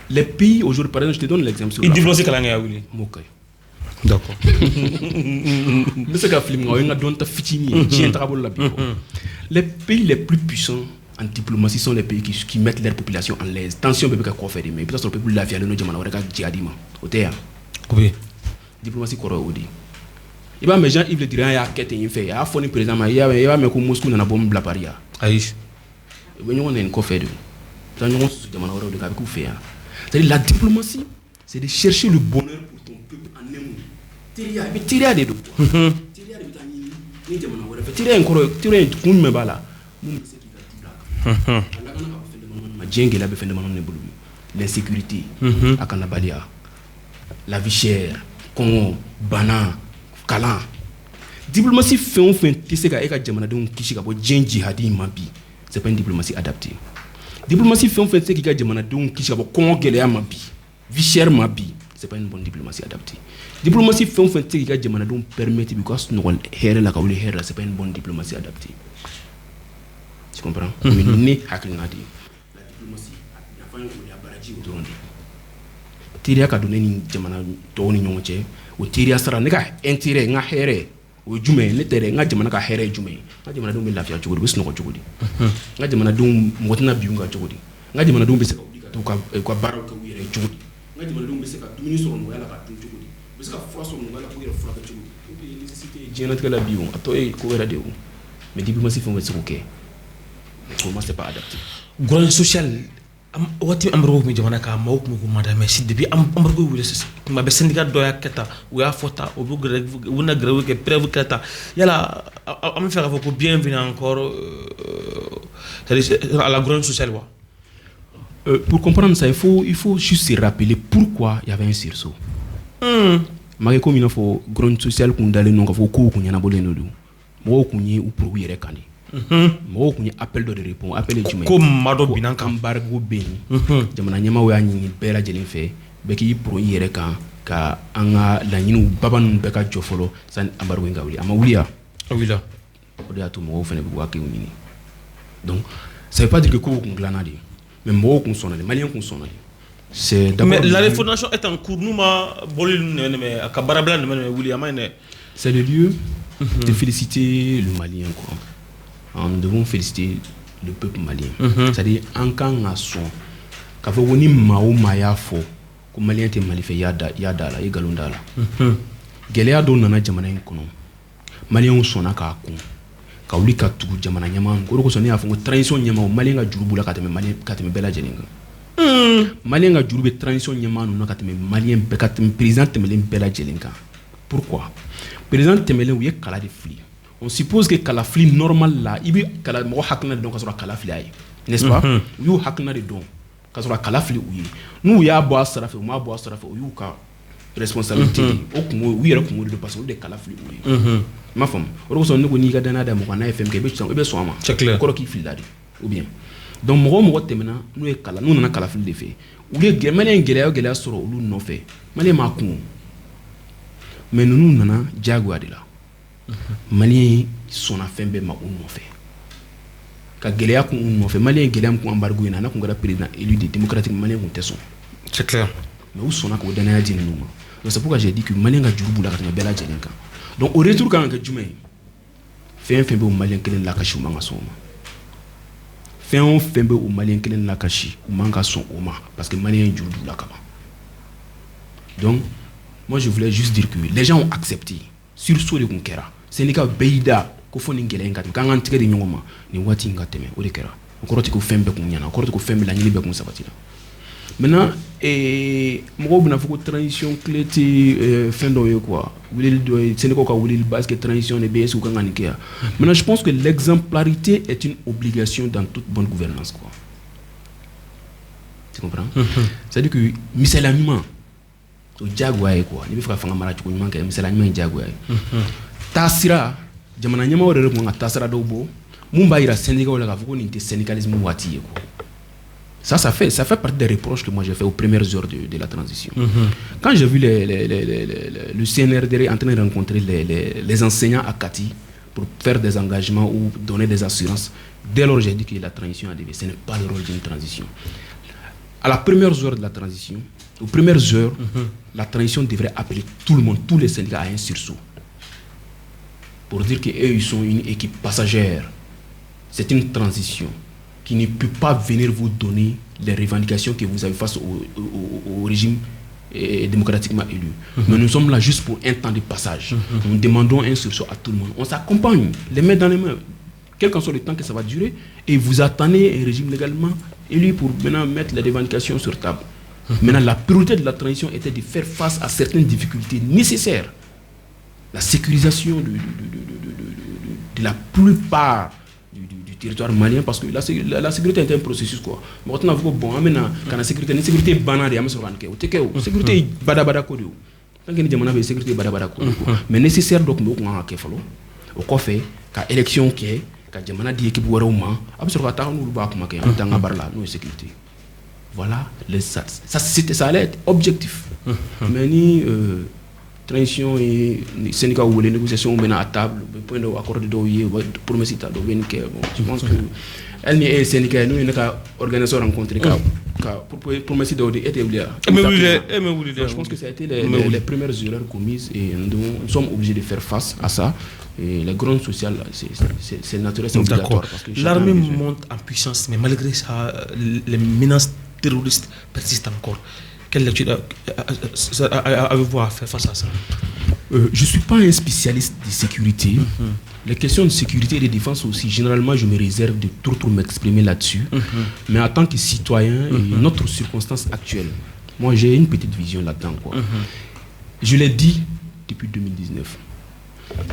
Les pays aujourd'hui par exemple je te donne l'exemple sur la diplomatie kalanga ya wuli mokay. D'accord. Mais c'est qu'à film on a donné ta fitini tient travail la bio. Les pays les plus puissants en diplomatie sont les pays qui mettent leur population en l'aise. Tension bébé quoi faire mais peut-être le peuple la vie no jamana wala djihadima. Otea. Oui. Diplomatie koro odi. Il va mes gens ils le diront ya quête il fait ya foni président il va me ko Moscou na bombe la paria. Aïe. Et on a une confère. Dans on se jamana wala de avec faire. C'est-à-dire la diplomatie c'est de chercher le bonheur pour ton peuple en un mot. Tiria de do. Tiria de bitani ni jamana wala fait tiria encore tiria kun me bala. Mun se ki ka tibla. La kana ka fait de ma djenge la be fait de manon ne bulu. L'insécurité akana balia. La vie chère, Congo, Bana, Kalan. Diplomatie fait c'est pas une diplomatie adaptée. Diplomatie fait c'est c'est pas une bonne diplomatie adaptée. Diplomatie fait c'est c'est pas une bonne diplomatie adaptée. Tu comprends? La diplomatie Tiria ka donné ni jamana toni nyonche o tiria sara ne ka intérêt nga here o jume ne tere nga jamana ka here jume nga jamana dum lafiya jogodi bis no ko jogodi nga jamana dum motina biu nga jogodi nga jamana dum bis ka ko baro ko wire jogodi nga jamana dum bis ka dumini so no yala ka dum jogodi bis ka fo so no yala ko wire fo ka jogodi et nécessité jenat ka la biu ato e ko wera de mais diplomatie fo wetso ke comment c'est pas adapté grand social wati amro mi jamana ka mawk mi ko madame si depuis amro wule ma be syndicat doya keta ou ya fota ou bu grève wona grève que prévu keta yala am faire ko bienvenue encore à la grande sociale wa. Pour comprendre ça il faut juste se rappeler pourquoi il y avait un sursaut. Ma ko mi no fo grande sociale ko ndale no ko ko nyana boleno du mo ko nyi ou pour yere kandi mo ko appel de réponse appel de ko mado binan embargo beni jamana nyama wa nyi bela jeli fe be ki pro yere kan ka anga la nyinu babanu be ka jofolo san embargo ngawli ama wuliya wila o de atu mo fene bu waké ni donc ça veut pas dire que ko nglanadi mais mo ko sonali malien ko sonali c'est d'abord mais la refondation est en cours nous ma bolil mais akabarabla mais wuliya mais c'est le lieu de féliciter le malien quoi. Nous devons féliciter le peuple malien. C'est-à-dire, en cas de son, quand vous avez mao maya fo, comme malien te malifé yada la galunda la. Gelea do nana jamana inkono. Malien sona ka kun. Ka uli ka tugu jamana nyama. Ko ko soni afongo transition nyama malien ga jurubula kateme bela jelinga. Malien ga jurube transition nyama no kateme malien be kateme président temelen bela jelinga. Pourquoi? Président temelen ouye kala de fli. On suppose que kalafli normal là ibi kala mo hakna don ka sura kalafli ay n'est-ce pas yu hakna de don ka sura kalafli uyi nu ya bo asrafe ma bo asrafe yu ka responsabilité o kumo wi ra kumo de parce que de kalafli uyi ma fam o so ne ko ni ga dana da mo na fm ke be so ama ko ki filade ou bien donc mo temena nu e kala nu na kalafli de fe ou le gemelen gele soro lu no fe male ma kumo mais nous nana jagwa de la malien son affaire be ma on fait ka gelea ko on fait malien gelea ko embargo ina na ko ngara président élu démocratique malien ko tesson c'est clair mais où son ko dana dine nous donc c'est pourquoi j'ai dit que malien ga jurubu la ka bela jelenka donc au retour quand que jumé fait un fembe au malien kelen la kashi manga soma fait un fembe au malien kelen la kashi manga son oma parce que malien jurubu la kaba donc moi je voulais juste dire que les gens ont accepté sur ce de conquéra Sénégal beida ko foni ngele ngati kan an tigeri nyoma ni wati ngateme o de kera ko roti ko fembe ko nyana ko roti ko fembe la nyini be ko sabatila maintenant mo buna fuko transition cléti fin do yo quoi wulil do Sénégal ko wulil basket transition et BS ko ngani kia maintenant je pense que l'exemplarité est une obligation dans toute bonne gouvernance quoi tu comprends c'est-à-dire que miscellanément to jagwaye quoi ni bifika fanga mara ko nyuma ke miscellanément jagwaye tasira jamana nyama wore ko ngata tasira do bo mumba ira syndicat wala ka fuko ni syndicalisme wati ko ça fait partie des reproches que moi j'ai fait aux premières heures de la transition. Quand j'ai vu le CNRD en train de rencontrer les enseignants à Kati pour faire des engagements ou donner des assurances, dès lors j'ai dit que la transition a dévié. Ce n'est pas le rôle d'une transition. À la première heure de la transition, aux premières heures, la transition devrait appeler tout le monde, tous les syndicats à un sursaut. Pour dire qu'eux, ils sont une équipe passagère. C'est une transition qui ne peut pas venir vous donner les revendications que vous avez face au régime démocratiquement élu. Mais nous sommes là juste pour un temps de passage. Nous demandons un sursaut à tout le monde. On s'accompagne, les mains dans les mains, quel qu'en soit le temps que ça va durer, et vous attendez un régime légalement élu pour maintenant mettre les revendications sur table. Maintenant, la priorité de la transition était de faire face à certaines difficultés nécessaires. La sécurisation de la plupart du territoire malien, parce que la sécurité est un processus quoi. Maintenant, bon, maintenant, quand la sécurité banale, sécurité bada bada kodio. tant que jamana be sécurité barabara ko mais nécessaire donc mo ko ngaka falo o ko fe ka élection ke ka jamana di équipe wara uma absor ka taxu lu ba ko maké en tant barla no sécurité voilà les ça c'était ça allait être objectif mais ni transition et syndicat ou les négociations à table point de accord de doyer promesse ta do ben que je pense que elle ni syndicat nous une organisation rencontrée pour promesse de établir je pense que ça a été les premières erreurs commises et nous sommes obligés de faire face à ça et les grandes sociales c'est naturel, c'est obligatoire parce que l'armée monte en puissance mais malgré ça les menaces terroristes persistent encore. Quelle lecture avez-vous à faire face à ça? Je ne suis pas un spécialiste de sécurité. Les questions de sécurité et de défense aussi, généralement, je me réserve de trop m'exprimer là-dessus. Mais en tant que citoyen et notre circonstance actuelle, moi, j'ai une petite vision là-dedans. Je l'ai dit depuis 2019.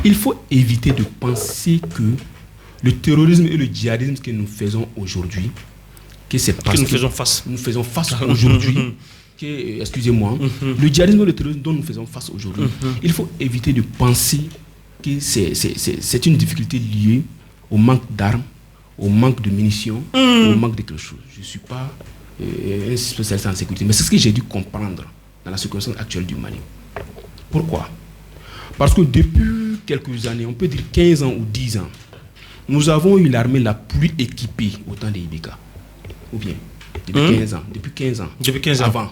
Il faut éviter de penser que le terrorisme et le djihadisme que nous faisons aujourd'hui, que c'est parce que nous faisons face aujourd'hui. Excusez-moi, le djihadisme et le terrorisme dont nous faisons face aujourd'hui, il faut éviter de penser que c'est une difficulté liée au manque d'armes, au manque de munitions, au manque de quelque chose. Je ne suis pas un spécialiste en sécurité, mais c'est ce que j'ai dû comprendre dans la situation actuelle du Mali. Pourquoi? Parce que depuis quelques années, on peut dire 15 ans ou 10 ans, nous avons eu l'armée la plus équipée au temps des IBK. Ou bien depuis 15 ans. Depuis 15 ans. Avant,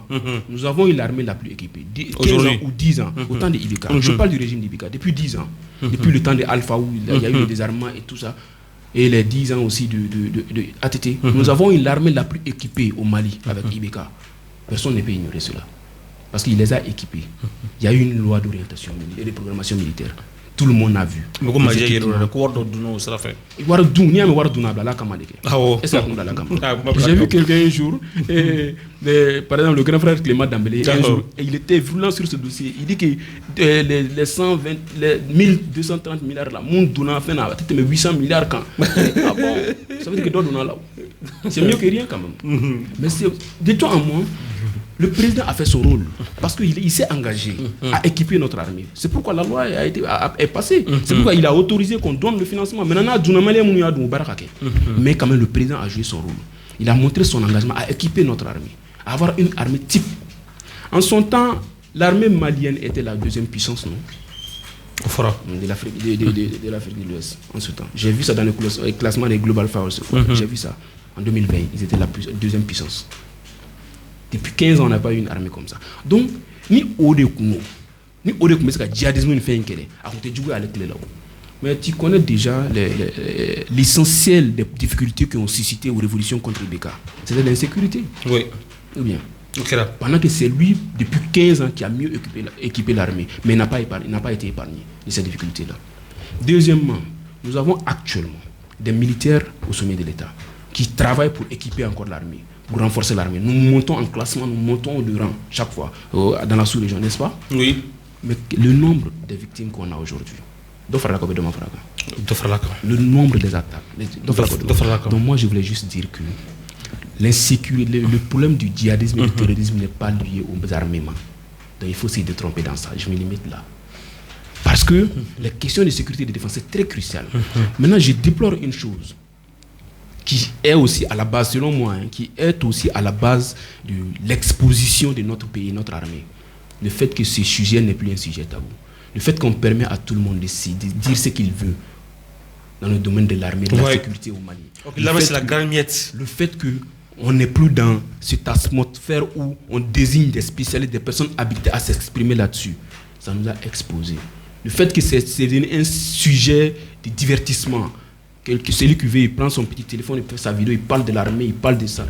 nous avons eu l'armée la plus équipée. 15 ans ou 10 ans, au temps des IBK. Je parle du régime d'IBK. Depuis 10 ans. Depuis le temps de Alpha, où il y a eu le désarmement et tout ça. Et les 10 ans aussi de ATT. Nous avons eu l'armée la plus équipée au Mali avec IBK. Personne ne peut ignorer cela. Parce qu'il les a équipés. Il y a eu une loi d'orientation et de programmation militaire. Tout le monde a vu. J'ai vu quelqu'un un jour, par exemple le grand frère Clément Dambélé, un jour, il était violent sur ce dossier. Il dit que les 120, les 1230 milliards là, mon donnant fait 800 milliards quand. Ah bon, ça veut dire que d'autres donnant là. C'est mieux que rien quand même. Mais de toi en moi, le président a fait son rôle parce qu'il s'est engagé à équiper notre armée. C'est pourquoi la loi est passée. C'est pourquoi il a autorisé qu'on donne le financement. Mais quand même, le président a joué son rôle. Il a montré son engagement à équiper notre armée, à avoir une armée type. En son temps, l'armée malienne était la deuxième puissance, non? De l'Afrique de l'Ouest en ce temps. J'ai vu ça dans le classement des Global Force. J'ai vu ça. En 2020, ils étaient la deuxième puissance. Depuis 15 ans, on n'a pas eu une armée comme ça. Donc, ni Odekouno, c'est que le djihadisme fait un kéré. Mais tu connais déjà l'essentiel des difficultés qui ont suscité aux révolutions contre IBK. C'était l'insécurité. Oui. Ou bien. Pendant que c'est lui, depuis 15 ans, qui a mieux équipé l'armée, mais il n'a pas été épargné de ces difficultés-là. Deuxièmement, nous avons actuellement des militaires au sommet de l'État qui travaillent pour équiper encore l'armée, pour renforcer l'armée. Nous montons en classement, nous montons de rang chaque fois dans la sous-région, n'est-ce pas? Oui. Mais le nombre de victimes qu'on a aujourd'hui, le nombre des attaques, donc moi je voulais juste dire que l'insécurité, le problème du djihadisme et du terrorisme n'est pas lié aux armements. Donc il faut essayer de tromper dans ça. Je me limite là. Parce que la question de sécurité et de défense est très cruciale. Maintenant, je déplore une chose qui est aussi à la base, selon moi, qui est aussi à la base de l'exposition de notre pays, notre armée. Le fait que ce sujet n'est plus un sujet tabou. Le fait qu'on permet à tout le monde de dire ce qu'il veut dans le domaine de l'armée, de la sécurité au Mali. L'armée, c'est la grande miette. Le fait qu'on n'est plus dans cette atmosphère où on désigne des spécialistes, des personnes habilitées à s'exprimer là-dessus, ça nous a exposés. Le fait que c'est devenu un sujet de divertissement, que celui qui veut, il prend son petit téléphone, il fait sa vidéo, il parle de l'armée, il parle de ça.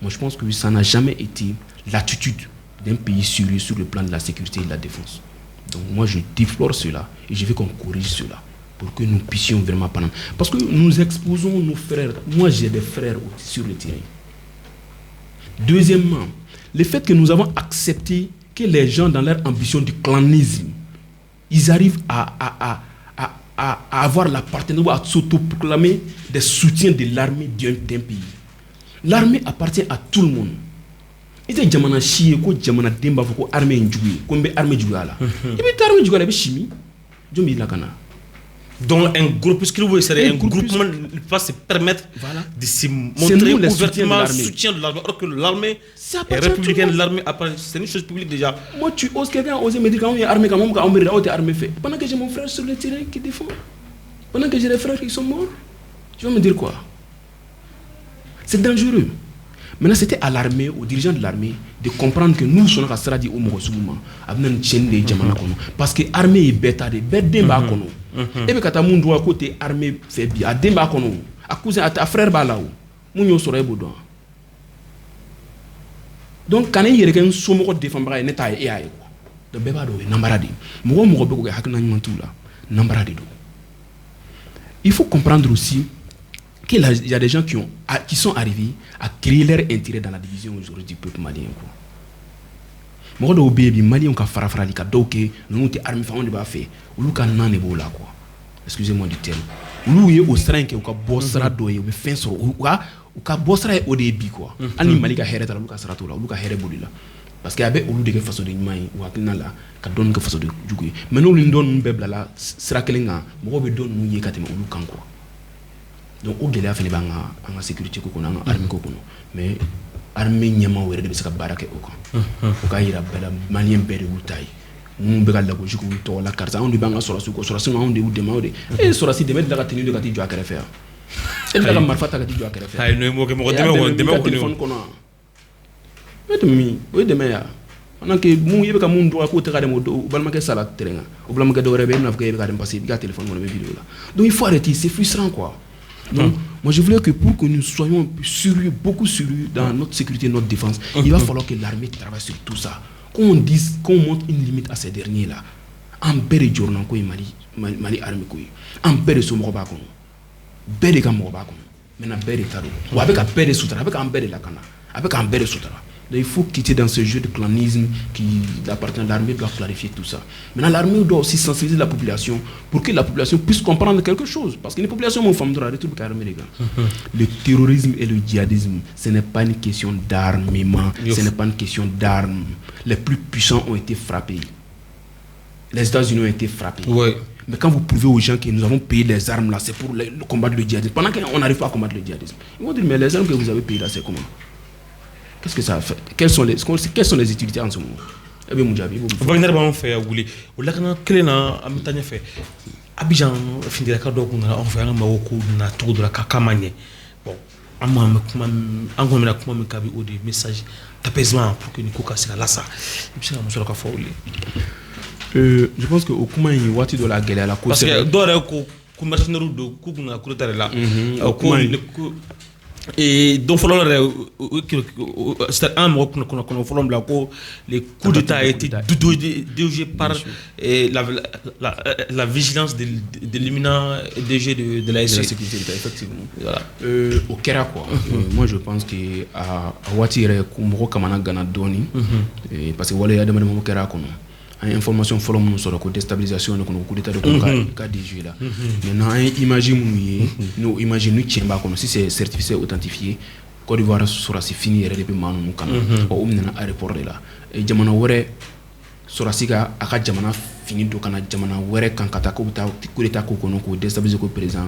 Moi, je pense que ça n'a jamais été l'attitude d'un pays sérieux sur le plan de la sécurité et de la défense. Donc moi, je déplore cela et je veux qu'on corrige cela pour que nous puissions vraiment parler. Parce que nous exposons nos frères. Moi, j'ai des frères sur le terrain. Deuxièmement, le fait que nous avons accepté que les gens, dans leur ambition du clanisme, ils arrivent à avoir l'appartenance, à s'autoproclamer des soutiens de l'armée d'un pays. L'armée appartient à tout le monde. ite jamana si ko jamana den b'a fɔ ko armée in jugu ye ko n bɛ armée juguya la i bɛ taa armée juguya la i bɛ si min jɔn b'i lakana. Donc un groupuscule serait un groupement qui va se permettre de se montrer ouvertement soutien de l'armée, alors que l'armée est républicaine, l'armée c'est une chose publique déjà. Moi tu oses quelqu'un oser me dire qu'on est armée, quand on est armée fait. Pendant que j'ai mon frère sur le terrain qui défend, pendant que j'ai des frères qui sont morts, tu vas me dire quoi? C'est dangereux. Maintenant, c'était à l'armée, aux dirigeants de l'armée, de comprendre que nous sommes à dit au Mogosouma, parce que l'armée est bête, bête d'un bas kono. Et quand tu as côté armée fait bien, à d'un bas kono, à cousin, à ta frère balaou, mounio serait boudon. Donc, quand il y a quelqu'un qui est défendu, il n'est pas aïe. De bébado, nambaradi. Moi, je suis nambaradi. Il faut comprendre aussi qu'il y a des gens qui sont arrivés à créer leur intérêt dans la division aujourd'hui du peuple malien. Moi, je suis malien, on a farafara, nous sommes armés, on va faire. Excusez-moi du terme. Nous sommes au strain qui ont bossra doye, ou fin sur ou ka bossra au début quoi. Ani malika hereta luka saratura, luka herebulila. Parce qu'il y avait au lieu de façon de nimai ou akinala, ka donne que façon de juguer. Mais nous l'indon bebla la sera kelinga, moi be don nous yekatema ou lukanko. Donc au delà fait en sécurité ko kono en armée ko kono mais armée nyama wéré de saka barake o ko o ka ira bela malien bere utay mun be galla ko jiku to la carte on di banga sora suko sora sima on di de mawde e sora si de mettre la tenue de kati jo akere faire e daga marfata kati jo akere faire ay no mo ke mo de mo téléphone kono o de me ya on que mun yebe ka mun do ko tega de mo do balma ke sala terenga o balma ke do rebe na ke ka dem passer bi ka téléphone mo be vidéo là donc il faut arrêter, c'est frustrant quoi. Donc, moi je voulais que pour que nous soyons sérieux, beaucoup sérieux dans notre sécurité, notre défense, il va falloir que l'armée travaille sur tout ça. Qu'on dise, qu'on monte une limite à ces derniers-là. En béré journal ko Mali armée ko. En béré somoroba ko. Béré kamoroba ko. Maintenant béré taro. Ou avec un béré soutara, avec un béré lakana, avec un béré soutara. Donc il faut quitter dans ce jeu de clanisme qui appartient à l'armée, doit clarifier tout ça. Maintenant l'armée doit aussi sensibiliser la population pour que la population puisse comprendre quelque chose. Parce que les populations m'ont fait les gars. Le terrorisme et le djihadisme, ce n'est pas une question d'armement, ce n'est pas une question d'armes. Les plus puissants ont été frappés. Les États-Unis ont été frappés. Ouais. Mais quand vous prouvez aux gens que nous avons payé les armes là, c'est pour combattre le djihadisme. Pendant qu'on n'arrive pas à combattre le djihadisme, ils vont dire mais les armes que vous avez payées là, c'est comment? Qu'est-ce que ça fait? Quelles sont les utilités en ce moment? Eh bien, Moudjabi, vous Wagner va faire Wouli. Ou là, quand on a un fait Abidjan, fin de la carte, on fait un Marocco, on a tout de la Kakamane. Bon, on a des messages d'apaisement pour que nous cassions là ça. Je pense que au Koumaï, il y a de la guerre à la cause. Parce que d'ores et donc c'est un mot qu'on les coups d'État a été dirigés par la vigilance de l'éminent DG de la sécurité d'État, effectivement. Voilà. Au Kera quoi. Moi je pense que à Ouattara Koumoro Kamana Gana Doni parce que voilà il y a demandé mon Kera kono. Information follow nous sur la déstabilisation de coup d'état de cas DG là. Maintenant imagine nous imagine nous tient pas si c'est certifié authentifié Côte d'Ivoire sera si fini depuis manu kana o umna aéroport là et jamana wore sera sika aka jamana fini do kana jamana wore kan kata ko ta coup d'état ko kono ko déstabiliser ko président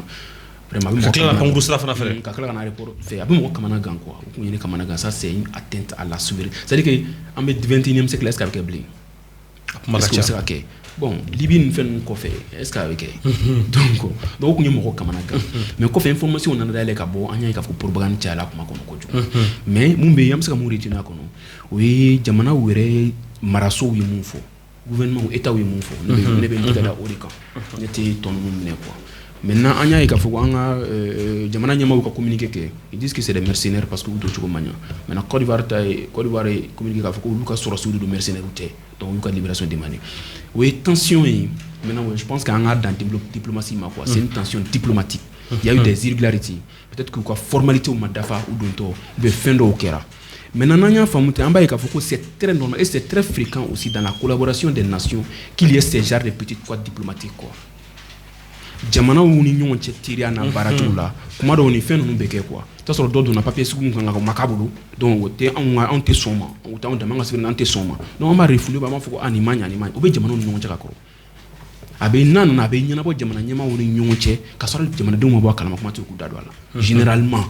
vraiment kakla na ngusra fana fere kakla na aéroport fait abi mo kamana gan quoi ko yene kamana gan ça c'est une atteinte à la souveraineté c'est à dire que en 21e siècle est-ce qu'avec blé bon Libye nous fait un café est-ce qu'avec donc nous avons kamana mais quand fait information on a d'aller kabo anya ka propagande tiala kuma kono ko mais mumbe yam saka mu retina kono oui jamana wéré maraso wi mu fo gouvernement ou état wi mu fo ne be ngada orika n'était ton mumne quoi maintenant anya ka fo anga jamana nyama ko communiquer que ils disent que c'est des mercenaires parce que vous touchez mania maintenant Côte d'Ivoire communiquer ka fo ko Lucas sura sous de mercenaires donc il y a une libération demandée. Oui, tension. Maintenant, je pense qu'il y a dans la diplomatie, c'est une tension diplomatique. Il y a eu des irrégularités. Peut-être que la formalité au Madafa ou Donto, le fin de Okera. Maintenant, c'est très normal et c'est très fréquent aussi dans la collaboration des nations qu'il y ait ces genres de petites couacs diplomatiques. jamana wu ni ɲɔgɔn cɛ teriya n'a baaracogo la kuma dɔw ni fɛn ninnu bɛ kɛ quoi t'a sɔrɔ dɔw donna papier sugu kan ka maka bolo donc o tɛ anw tɛ sɔn ma o t'anw dama ka sɛbɛn an tɛ sɔn ma donc an b'a refouler b'a fɔ ko nin ma ɲa nin ma ɲa o bɛ jamanaw ni ɲɔgɔn cɛ ka kɔrɔ a bɛ n'a nana a bɛ ɲɛnabɔ jamana ɲɛmaaw ni ɲɔgɔn cɛ ka sɔrɔ jamanadenw ma bɔ a kalama kuma tɛ k'u da don a la généralement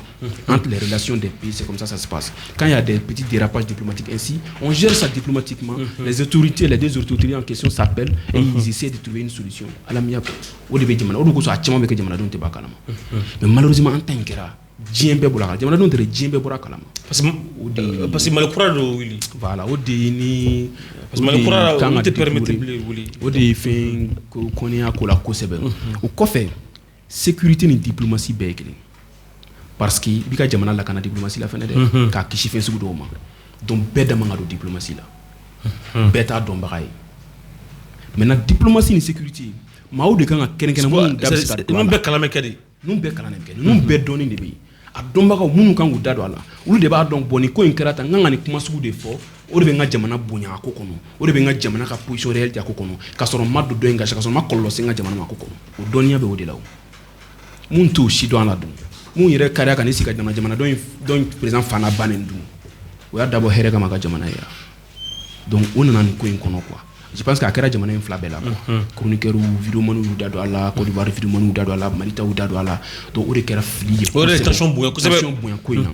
entre les relations des pays c'est comme ça se passe quand il y a des petits dérapages diplomatiques ainsi on gère ça diplomatiquement les autorités les deux autorités en question s'appellent et ils essaient de trouver une solution à l'amiable o de bɛ jamana o de kosɔn a caman bɛ kɛ jamanadenw tɛ bɔ a kalama mais malheureusement an ta in kɛra diɲɛ bɛɛ bɔra a kalama jamanadenw tɛ diɲɛ bɛɛ bɔra a kalama parce que Mali kura dɔ wuli voilà o de ye ni parce que Mali kura o tɛ permettre bilen wuli o de ye fɛn kɔniya ko la kosɛbɛ o kɔfɛ sécurité ni diplomatie bɛɛ ye kelen parce que i b'i ka jamana lakana diplomatie la fɛnɛ dɛ k'a kisi fɛn sugu dɔw ma donc bɛɛ da man ka don diplomatie la bɛɛ t'a dɔnbaga ye maintenant diplomatie ni sécurité maaw de kan ka kɛrɛnkɛrɛn minnu da bɛ se ka don a la ninnu bɛɛ kalan bɛ kɛ de ninnu bɛɛ kalan bɛ kɛ ninnu bɛɛ dɔnni de bɛ yen a dɔnbagaw minnu kan k'u da don a la olu de b'a dɔn bon nin ko in kɛra tan n kan ka nin kuma sugu de fɔ o de bɛ n ka jamana bonya a ko kɔnɔ o de bɛ n ka jamana ka position réelle a ko kɔnɔ k'a sɔrɔ n ma don dɔ in gasi k'a sɔrɔ n ma kɔlɔlɔ se n ka jamana ma a ko kɔnɔ o dɔnniya bɛ o de la o mun t'o si dɔn a la dun mun yɛrɛ kariya ka ne sigi ka jamana dɔn in président fana ba nin dun o y'a dabɔ hɛrɛ kama a ka jamana ye donc o nana nin ko in kɔnɔ quoi je pense que a kɛra jamana in fila bɛɛ la quoi chroniqueur vidéoman y'u da don a la Côte d'Ivoire vidéoman y'u da don a la Mali ta y'u da don a la donc o de kɛra fili ye o de tension bonya kosɛbɛ ko in na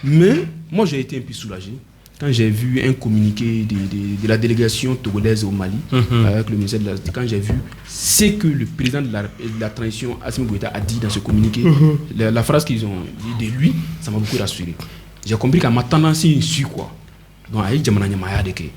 mais moi j'ai été un peu soulagé quand j'ai vu un communiqué de la délégation togolaise au Mali avec le ministère de la quand j'ai vu ce que le président de la transition Assimi Goïta a dit dans ce communiqué la phrase qu'ils ont dit de lui ça m'a beaucoup rassuré j'ai compris qu'à ma tendance il suit quoi donc ayi jamana ɲamaya de kɛ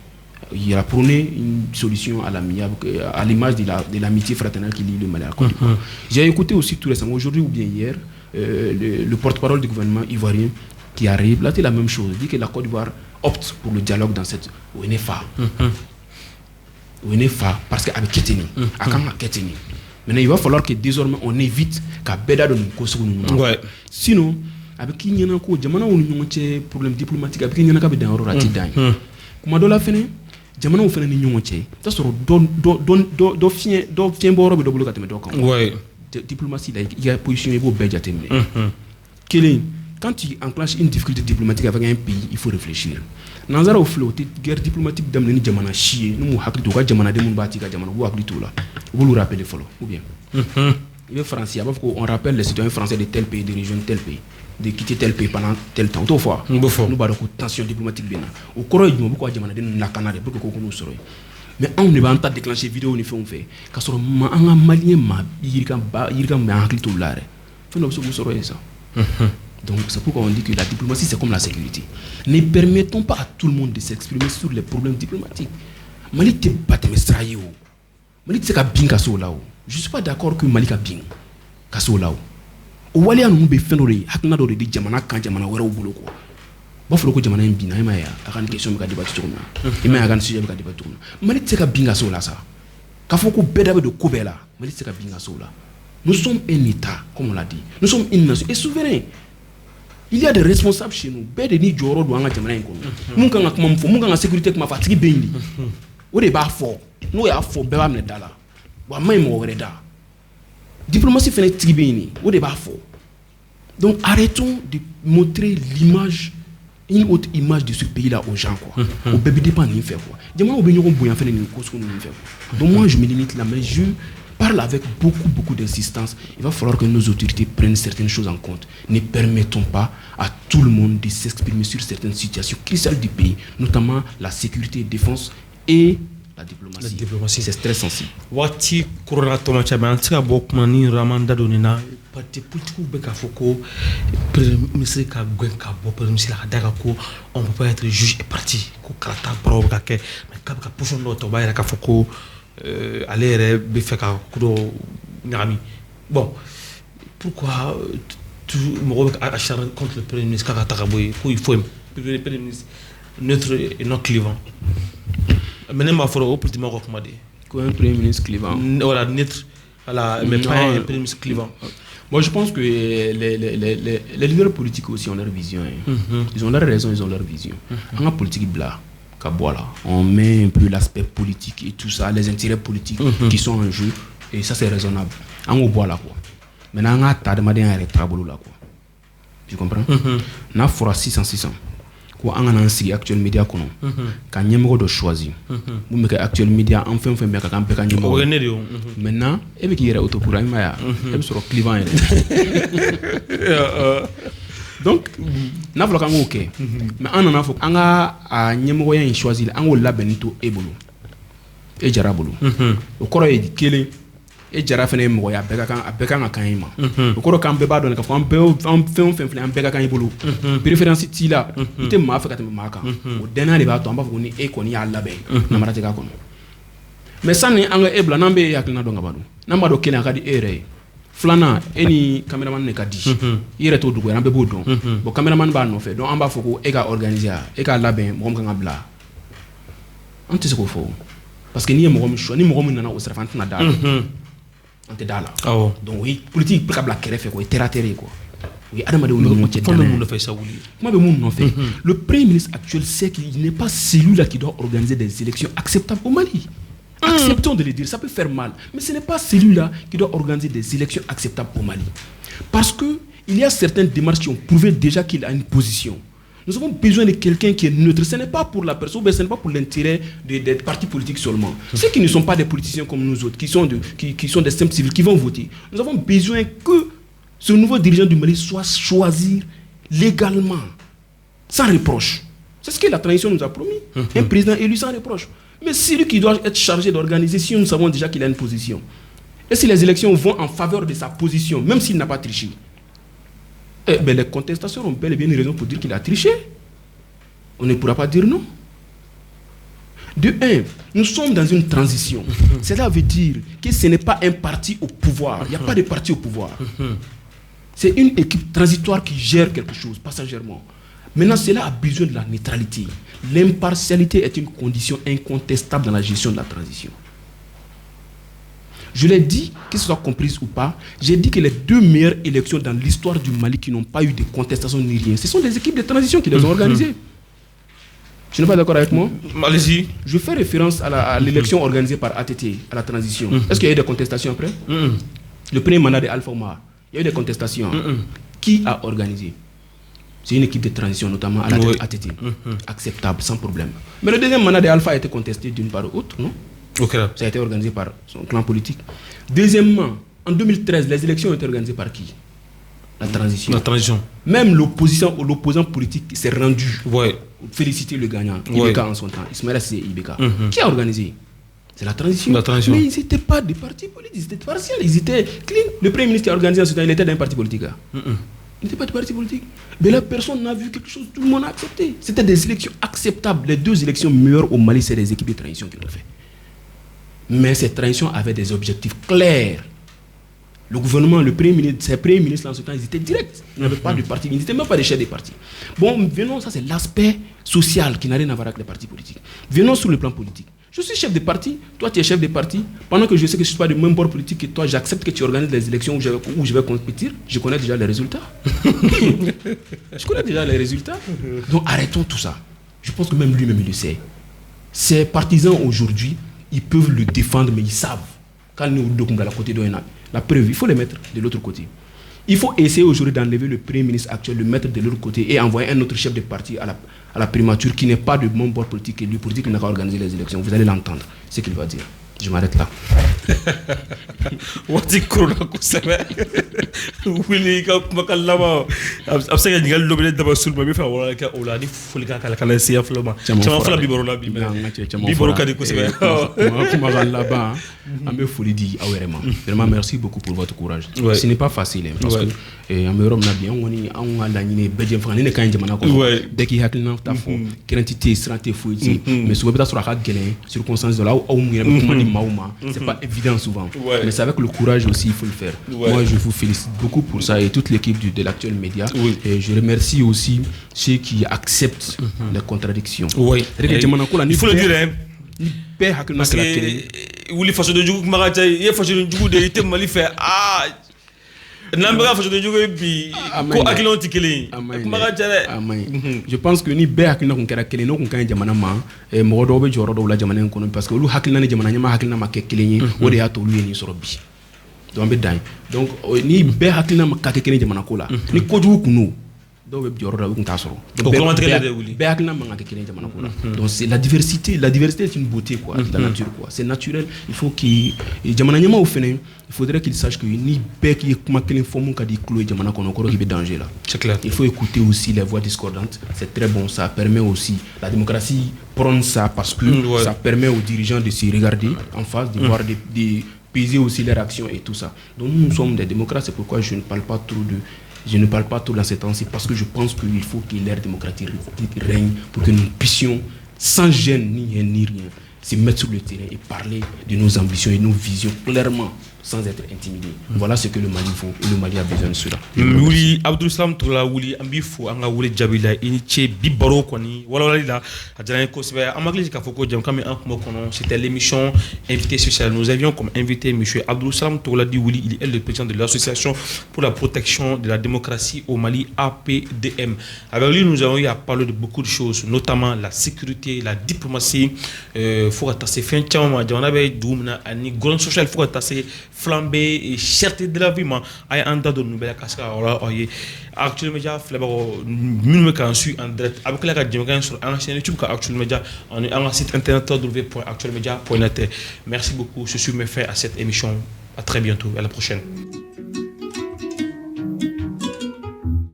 il a prôné une solution à l'amiable, à l'image de l'amitié fraternelle qui lie le Mali à la Côte d'Ivoire. J'ai écouté aussi tout récemment, aujourd'hui ou bien hier, le porte-parole du gouvernement ivoirien qui arrive, là c'est la même chose, il dit que la Côte d'Ivoire opte pour le dialogue dans cette ONFA. ONFA, parce qu'avec Keteni, avec Keteni. Maintenant, il va falloir que désormais on évite qu'à Beda de nous ouais. Sinon, avec qui il y a un problème diplomatique, avec qui il y a un ratidane. Comment de la fin jamana o fana ni ɲɔgɔn cɛ t'a sɔrɔ dɔ fiɲɛ bɔyɔrɔ bɛ dɔ bolo ka tɛmɛ dɔ kan diplomatie la i ka position i b'o bɛɛ jateminɛ kelen quand tu enclenches une difficulté diplomatique avec un pays il faut réfléchir nanzaraw filɛ o tɛ guerre diplomatique daminɛ ni jamana si ye n'u m'u hakili to u ka jamanaden minnu b'a ci ka jamana u b'u hakili to o la u b'olu rappeler fɔlɔ ou bien i bɛ faransi a b'a fɔ ko on rappelle les citoyens français de tel pays de région tel pays de quitter tel pays pendant tel temps. Au fois, nous avons une tension diplomatique. Au courant du moment où nous avons la Canada pour que nous soyons. Mais on ne va pas déclencher vidéo ni fait. Parce que nous avons malien donc c'est pourquoi on dit que la diplomatie c'est comme la sécurité. Ne permettons pas à tout le monde de s'exprimer sur les problèmes diplomatiques. Mali te batte me strayo. Mali te ka bien kaso là. Je suis pas d'accord que Mali ka bien kaso là. O waliya ninnu bɛ fɛn dɔ de hakilina dɔ de di jamana kan jamana wɛrɛw bolo quoi b'a fɔra ko jamana in binna i m'a ye a ka nin question bɛ ka débat cogo min na i m'a ye a ka nin sujet bɛ ka débat cogo min na Mali tɛ se ka bin ka se o la sa k'a fɔ ko bɛɛ da bɛ don ko bɛɛ la Mali tɛ se ka bin ka se o la nous sommes un état comme on l'a dit nous sommes une nation et souverain il y a des responsables chez nous bɛɛ de ni jɔyɔrɔ don an ka jamana in kɔnɔ mun kan ka kuma min fɔ mun kan ka sécurité kuma fɔ a tigi bɛ yen de o de b'a fɔ n'o y'a fɔ bɛɛ b'a minɛ da la wa a ma ɲi mɔgɔ wɛrɛ da diplomatie fɛnɛ tigi bɛ yen o de b'a fɔ donc arrêtons de montrer l'image une autre image de ce pays là aux gens quoi au bébé dépend ni fait quoi jamana bɛ ɲɔgɔn bonya fɛnɛ ni cause ko ni fait quoi donc moi je me limite là mais je parle avec beaucoup d'insistance il va falloir que nos autorités prennent certaines choses en compte ne permettons pas à tout le monde de s'exprimer sur certaines situations cruciales du pays notamment la sécurité et défense et la diplomatie c'est très sensible. Wati corona toma chama antika bokuma ni ramanda donina parti politique be ka foko ministre ka gwen ka bo ministre la daga ko on peut pas être juge et parti ko karata bro ka ke mais ka position do to ba ka foko aller be fait ka kudo ngami bon pourquoi tu me acharnes contre le premier ministre ka ta boy ko il faut le premier ministre neutre et non clivant. Mais il faut au recommander. Un premier ministre clivant. Voilà, neutre. Voilà, mais pas un premier ministre clivant. Moi, je pense que les leaders politiques aussi ont leur vision. Ils ont leur raison, ils ont leur vision. En politique, on met un peu l'aspect politique et tout ça, les intérêts politiques qui sont en jeu. Et ça, c'est raisonnable. On boit là, quoi. Maintenant, on a tas de madins à rétrabolo là, quoi. Tu comprends? On a fora 600. Quoi, on a un actuel média, quoi. Quand il y a un de choisir. Vous mettez actuel média, enfin, mais quand on peut maintenant, et bien qu'il y a autocourant, il y a un clivant. Donc, on a voulu ok. Mais on a fait, on a un choisir, on a la benito et bolo. Et jarabolo. Au corps est dit et jara fene mo ya beka kan kan yima o ko kan be ba don ka fam be am beka kan yibulu préférence ti la ite ma fa ka te ma kan o dena le ba to amba ko ni e ko ni alla be na marate ka kono mais sanni anga ebla nambe yakina do ngabadu namba do kene akadi ere flana eni cameraman ne kadi ire to dugo nambe bodon bo cameraman ba no fe don amba foko e ka organiser e ka laben mo kan ngabla anti se ko fo parce que ni mo mo choix ni mo mo nana o serfant na dal on est là. Oh. Donc oui, politique pour la kéré fait quoi, terre quoi. Oui, Adam de fait ça fait. Le premier ministre actuel sait qu'il n'est pas celui-là qui doit organiser des élections acceptables au Mali. Acceptons de le dire, ça peut faire mal, mais ce n'est pas celui-là qui doit organiser des élections acceptables au Mali. Parce que il y a certaines démarches qui ont prouvé déjà qu'il a une position. Nous avons besoin de quelqu'un qui est neutre. Ce n'est pas pour la personne, ce n'est pas pour l'intérêt des partis politiques seulement. Ceux qui ne sont pas des politiciens comme nous autres, qui sont des simples civils, qui vont voter. Nous avons besoin que ce nouveau dirigeant du Mali soit choisi légalement, sans reproche. C'est ce que la transition nous a promis. Un président élu sans reproche. Mais celui qui doit être chargé d'organiser, si nous savons déjà qu'il a une position, et si les élections vont en faveur de sa position, même s'il n'a pas triché, eh bien, les contestations ont bel et bien une raison pour dire qu'il a triché. On ne pourra pas dire non. De un, nous sommes dans une transition. Cela veut dire que ce n'est pas un parti au pouvoir. Il n'y a pas de parti au pouvoir. C'est une équipe transitoire qui gère quelque chose, passagèrement. Maintenant, cela a besoin de la neutralité. L'impartialité est une condition incontestable dans la gestion de la transition. Je l'ai dit, que ce soit compris ou pas, j'ai dit que les deux meilleures élections dans l'histoire du Mali qui n'ont pas eu de contestation ni rien, ce sont les équipes de transition qui les ont organisées. Tu n'es pas d'accord avec moi? Allez-y. Je fais référence à l'élection organisée par ATT, à la transition. Est-ce qu'il y a eu des contestations après? Le premier mandat de Alpha Omar, il y a eu des contestations. Qui a organisé? C'est une équipe de transition, notamment à la tête ATT. Acceptable, sans problème. Mais le deuxième mandat de Alpha a été contesté d'une part ou autre, non? Okay. Ça a été organisé par son clan politique. Deuxièmement, en 2013, les élections ont été organisées par qui? La transition. La transition. Même l'opposant politique s'est rendu. Ouais. Féliciter le gagnant, Ibeka en son temps. Ismaël c'est Ibeka. Qui a organisé? C'est la transition. Mais ils n'étaient pas des partis politiques, ils étaient partiels, ils étaient clean. Le premier ministre qui a organisé en ce temps, il était d'un parti politique. Il n'était pas de parti politique. Mais là, personne n'a vu quelque chose, tout le monde a accepté. C'était des élections acceptables. Les deux élections meilleures au Mali, c'est les équipes de transition qui l'ont fait. Mais cette transition avait des objectifs clairs. Le gouvernement, ses premiers ministres en ce temps, ils étaient directs. Ils n'avaient pas de parti, ils n'étaient même pas des chefs des partis. Bon, venons, ça c'est l'aspect social qui n'a rien à voir avec les partis politiques. Venons sur le plan politique. Je suis chef de parti, toi tu es chef de parti. Pendant que je sais que je ne suis pas du même bord politique que toi, j'accepte que tu organises des élections où je vais compétir. Je connais déjà les résultats. Je connais déjà les résultats. Donc arrêtons tout ça. Je pense que même lui-même il le sait. Ses partisans aujourd'hui, ils peuvent le défendre, mais ils savent. Quand nous sommes à la côté d'un, la preuve, il faut les mettre de l'autre côté. Il faut essayer aujourd'hui d'enlever le premier ministre actuel, le mettre de l'autre côté et envoyer un autre chef de parti à la primature qui n'est pas de mon bord politique et lui pour dire qu'il n'a qu'à organiser les élections. Vous allez l'entendre, ce qu'il va dire. Je m'arrête là. Wati corona ko sebe wili ka makal lama absega ngal lobele daba sulma bi fa wala ka olani fulika kala kala siya floma chama fla bi borola bi boro kadi ko sebe kuma gal là-bas ambe foli di awérement vraiment merci beaucoup pour votre courage. Ce n'est pas facile parce que amérom na bien on a la ñine bedjem fa ne kan jamana ko dès qu'il hakilna ta fo créantité straté fo mais souvent peut-être sur la gelen circonstances de là où mu mauma c'est pas évident souvent. Mais c'est avec le courage aussi, il faut le faire. Moi, je vous félicite beaucoup pour ça et toute l'équipe de l'actuel média. Et je remercie aussi ceux qui acceptent les contradictions. Il faut le dire, hein. Parce que, façon de jouer, il y a façon de jouer, il y a Mali fait. Ah! Je pense que ni bɛɛ hakilina kun kɛra kelen n'o kun ka ɲi jamana ma mɔgɔ dɔw bɛ jɔyɔrɔ dɔw la jamana in kɔnɔ parce que olu hakilina ni jamana ɲɛmaa hakilina ma kɛ kelen ye o de y'a to olu ye nin sɔrɔ bi donc an bɛ dan donc ni bɛɛ hakilina ma ka kɛ kelen jamana ko la ni kojugu kun don dɔw bɛ jɔyɔrɔ la u kun t'a sɔrɔ bɛɛ hakilina man ka kɛ kelen jamana ko la donc c'est la diversité est une beauté quoi de la nature quoi c'est naturel il faut que jamana ɲɛmaaw fɛnɛ il faudrait qu'ils sachent que ni bɛɛ k'i ye kuma kelen fɔ mun ka di kulo ye jamana kɔnɔ o kɔrɔ k'i bɛ danger la c'est clair il faut écouter aussi les voix discordantes c'est très bon ça permet aussi la démocratie prône ça parce que ça permet aux dirigeants de se regarder en face de voir des peser aussi leurs actions et tout ça donc nous sommes des démocrates c'est pourquoi je ne parle pas trop dans ces temps-ci parce que je pense qu'il faut que l'ère démocratique règne pour que nous puissions sans gêne ni rien se mettre sur le terrain et parler de nos ambitions et nos visions clairement sans être intimidé. Voilà ce que le Mali faut et le Mali a besoin de cela. Wuli Abdou Salam Toula Wuli ambi fo anga wuli jabila iniche bibaro kwani wala la adjana ko sebe amagli ka foko jam kam en ko kono c'était l'émission invité spécial nous avions comme invité monsieur Abdou Salam Toula di Wuli il est le président de l'association pour la protection de la démocratie au Mali APDM. Avec lui nous avons eu à parler de beaucoup de choses notamment la sécurité, la diplomatie faut attaquer fin chama jana be dumna ani grande social faut attaquer flambé et cherté de la vie ma ay anda do nouvelle casca wala oye actuel media flabo minimum kan su en direct avec la radio kan sur en chaîne YouTube ka actuel media on est en site internet www.actuelmedia.net. Merci beaucoup, je suis mes faits à cette émission, à très bientôt, à la prochaine.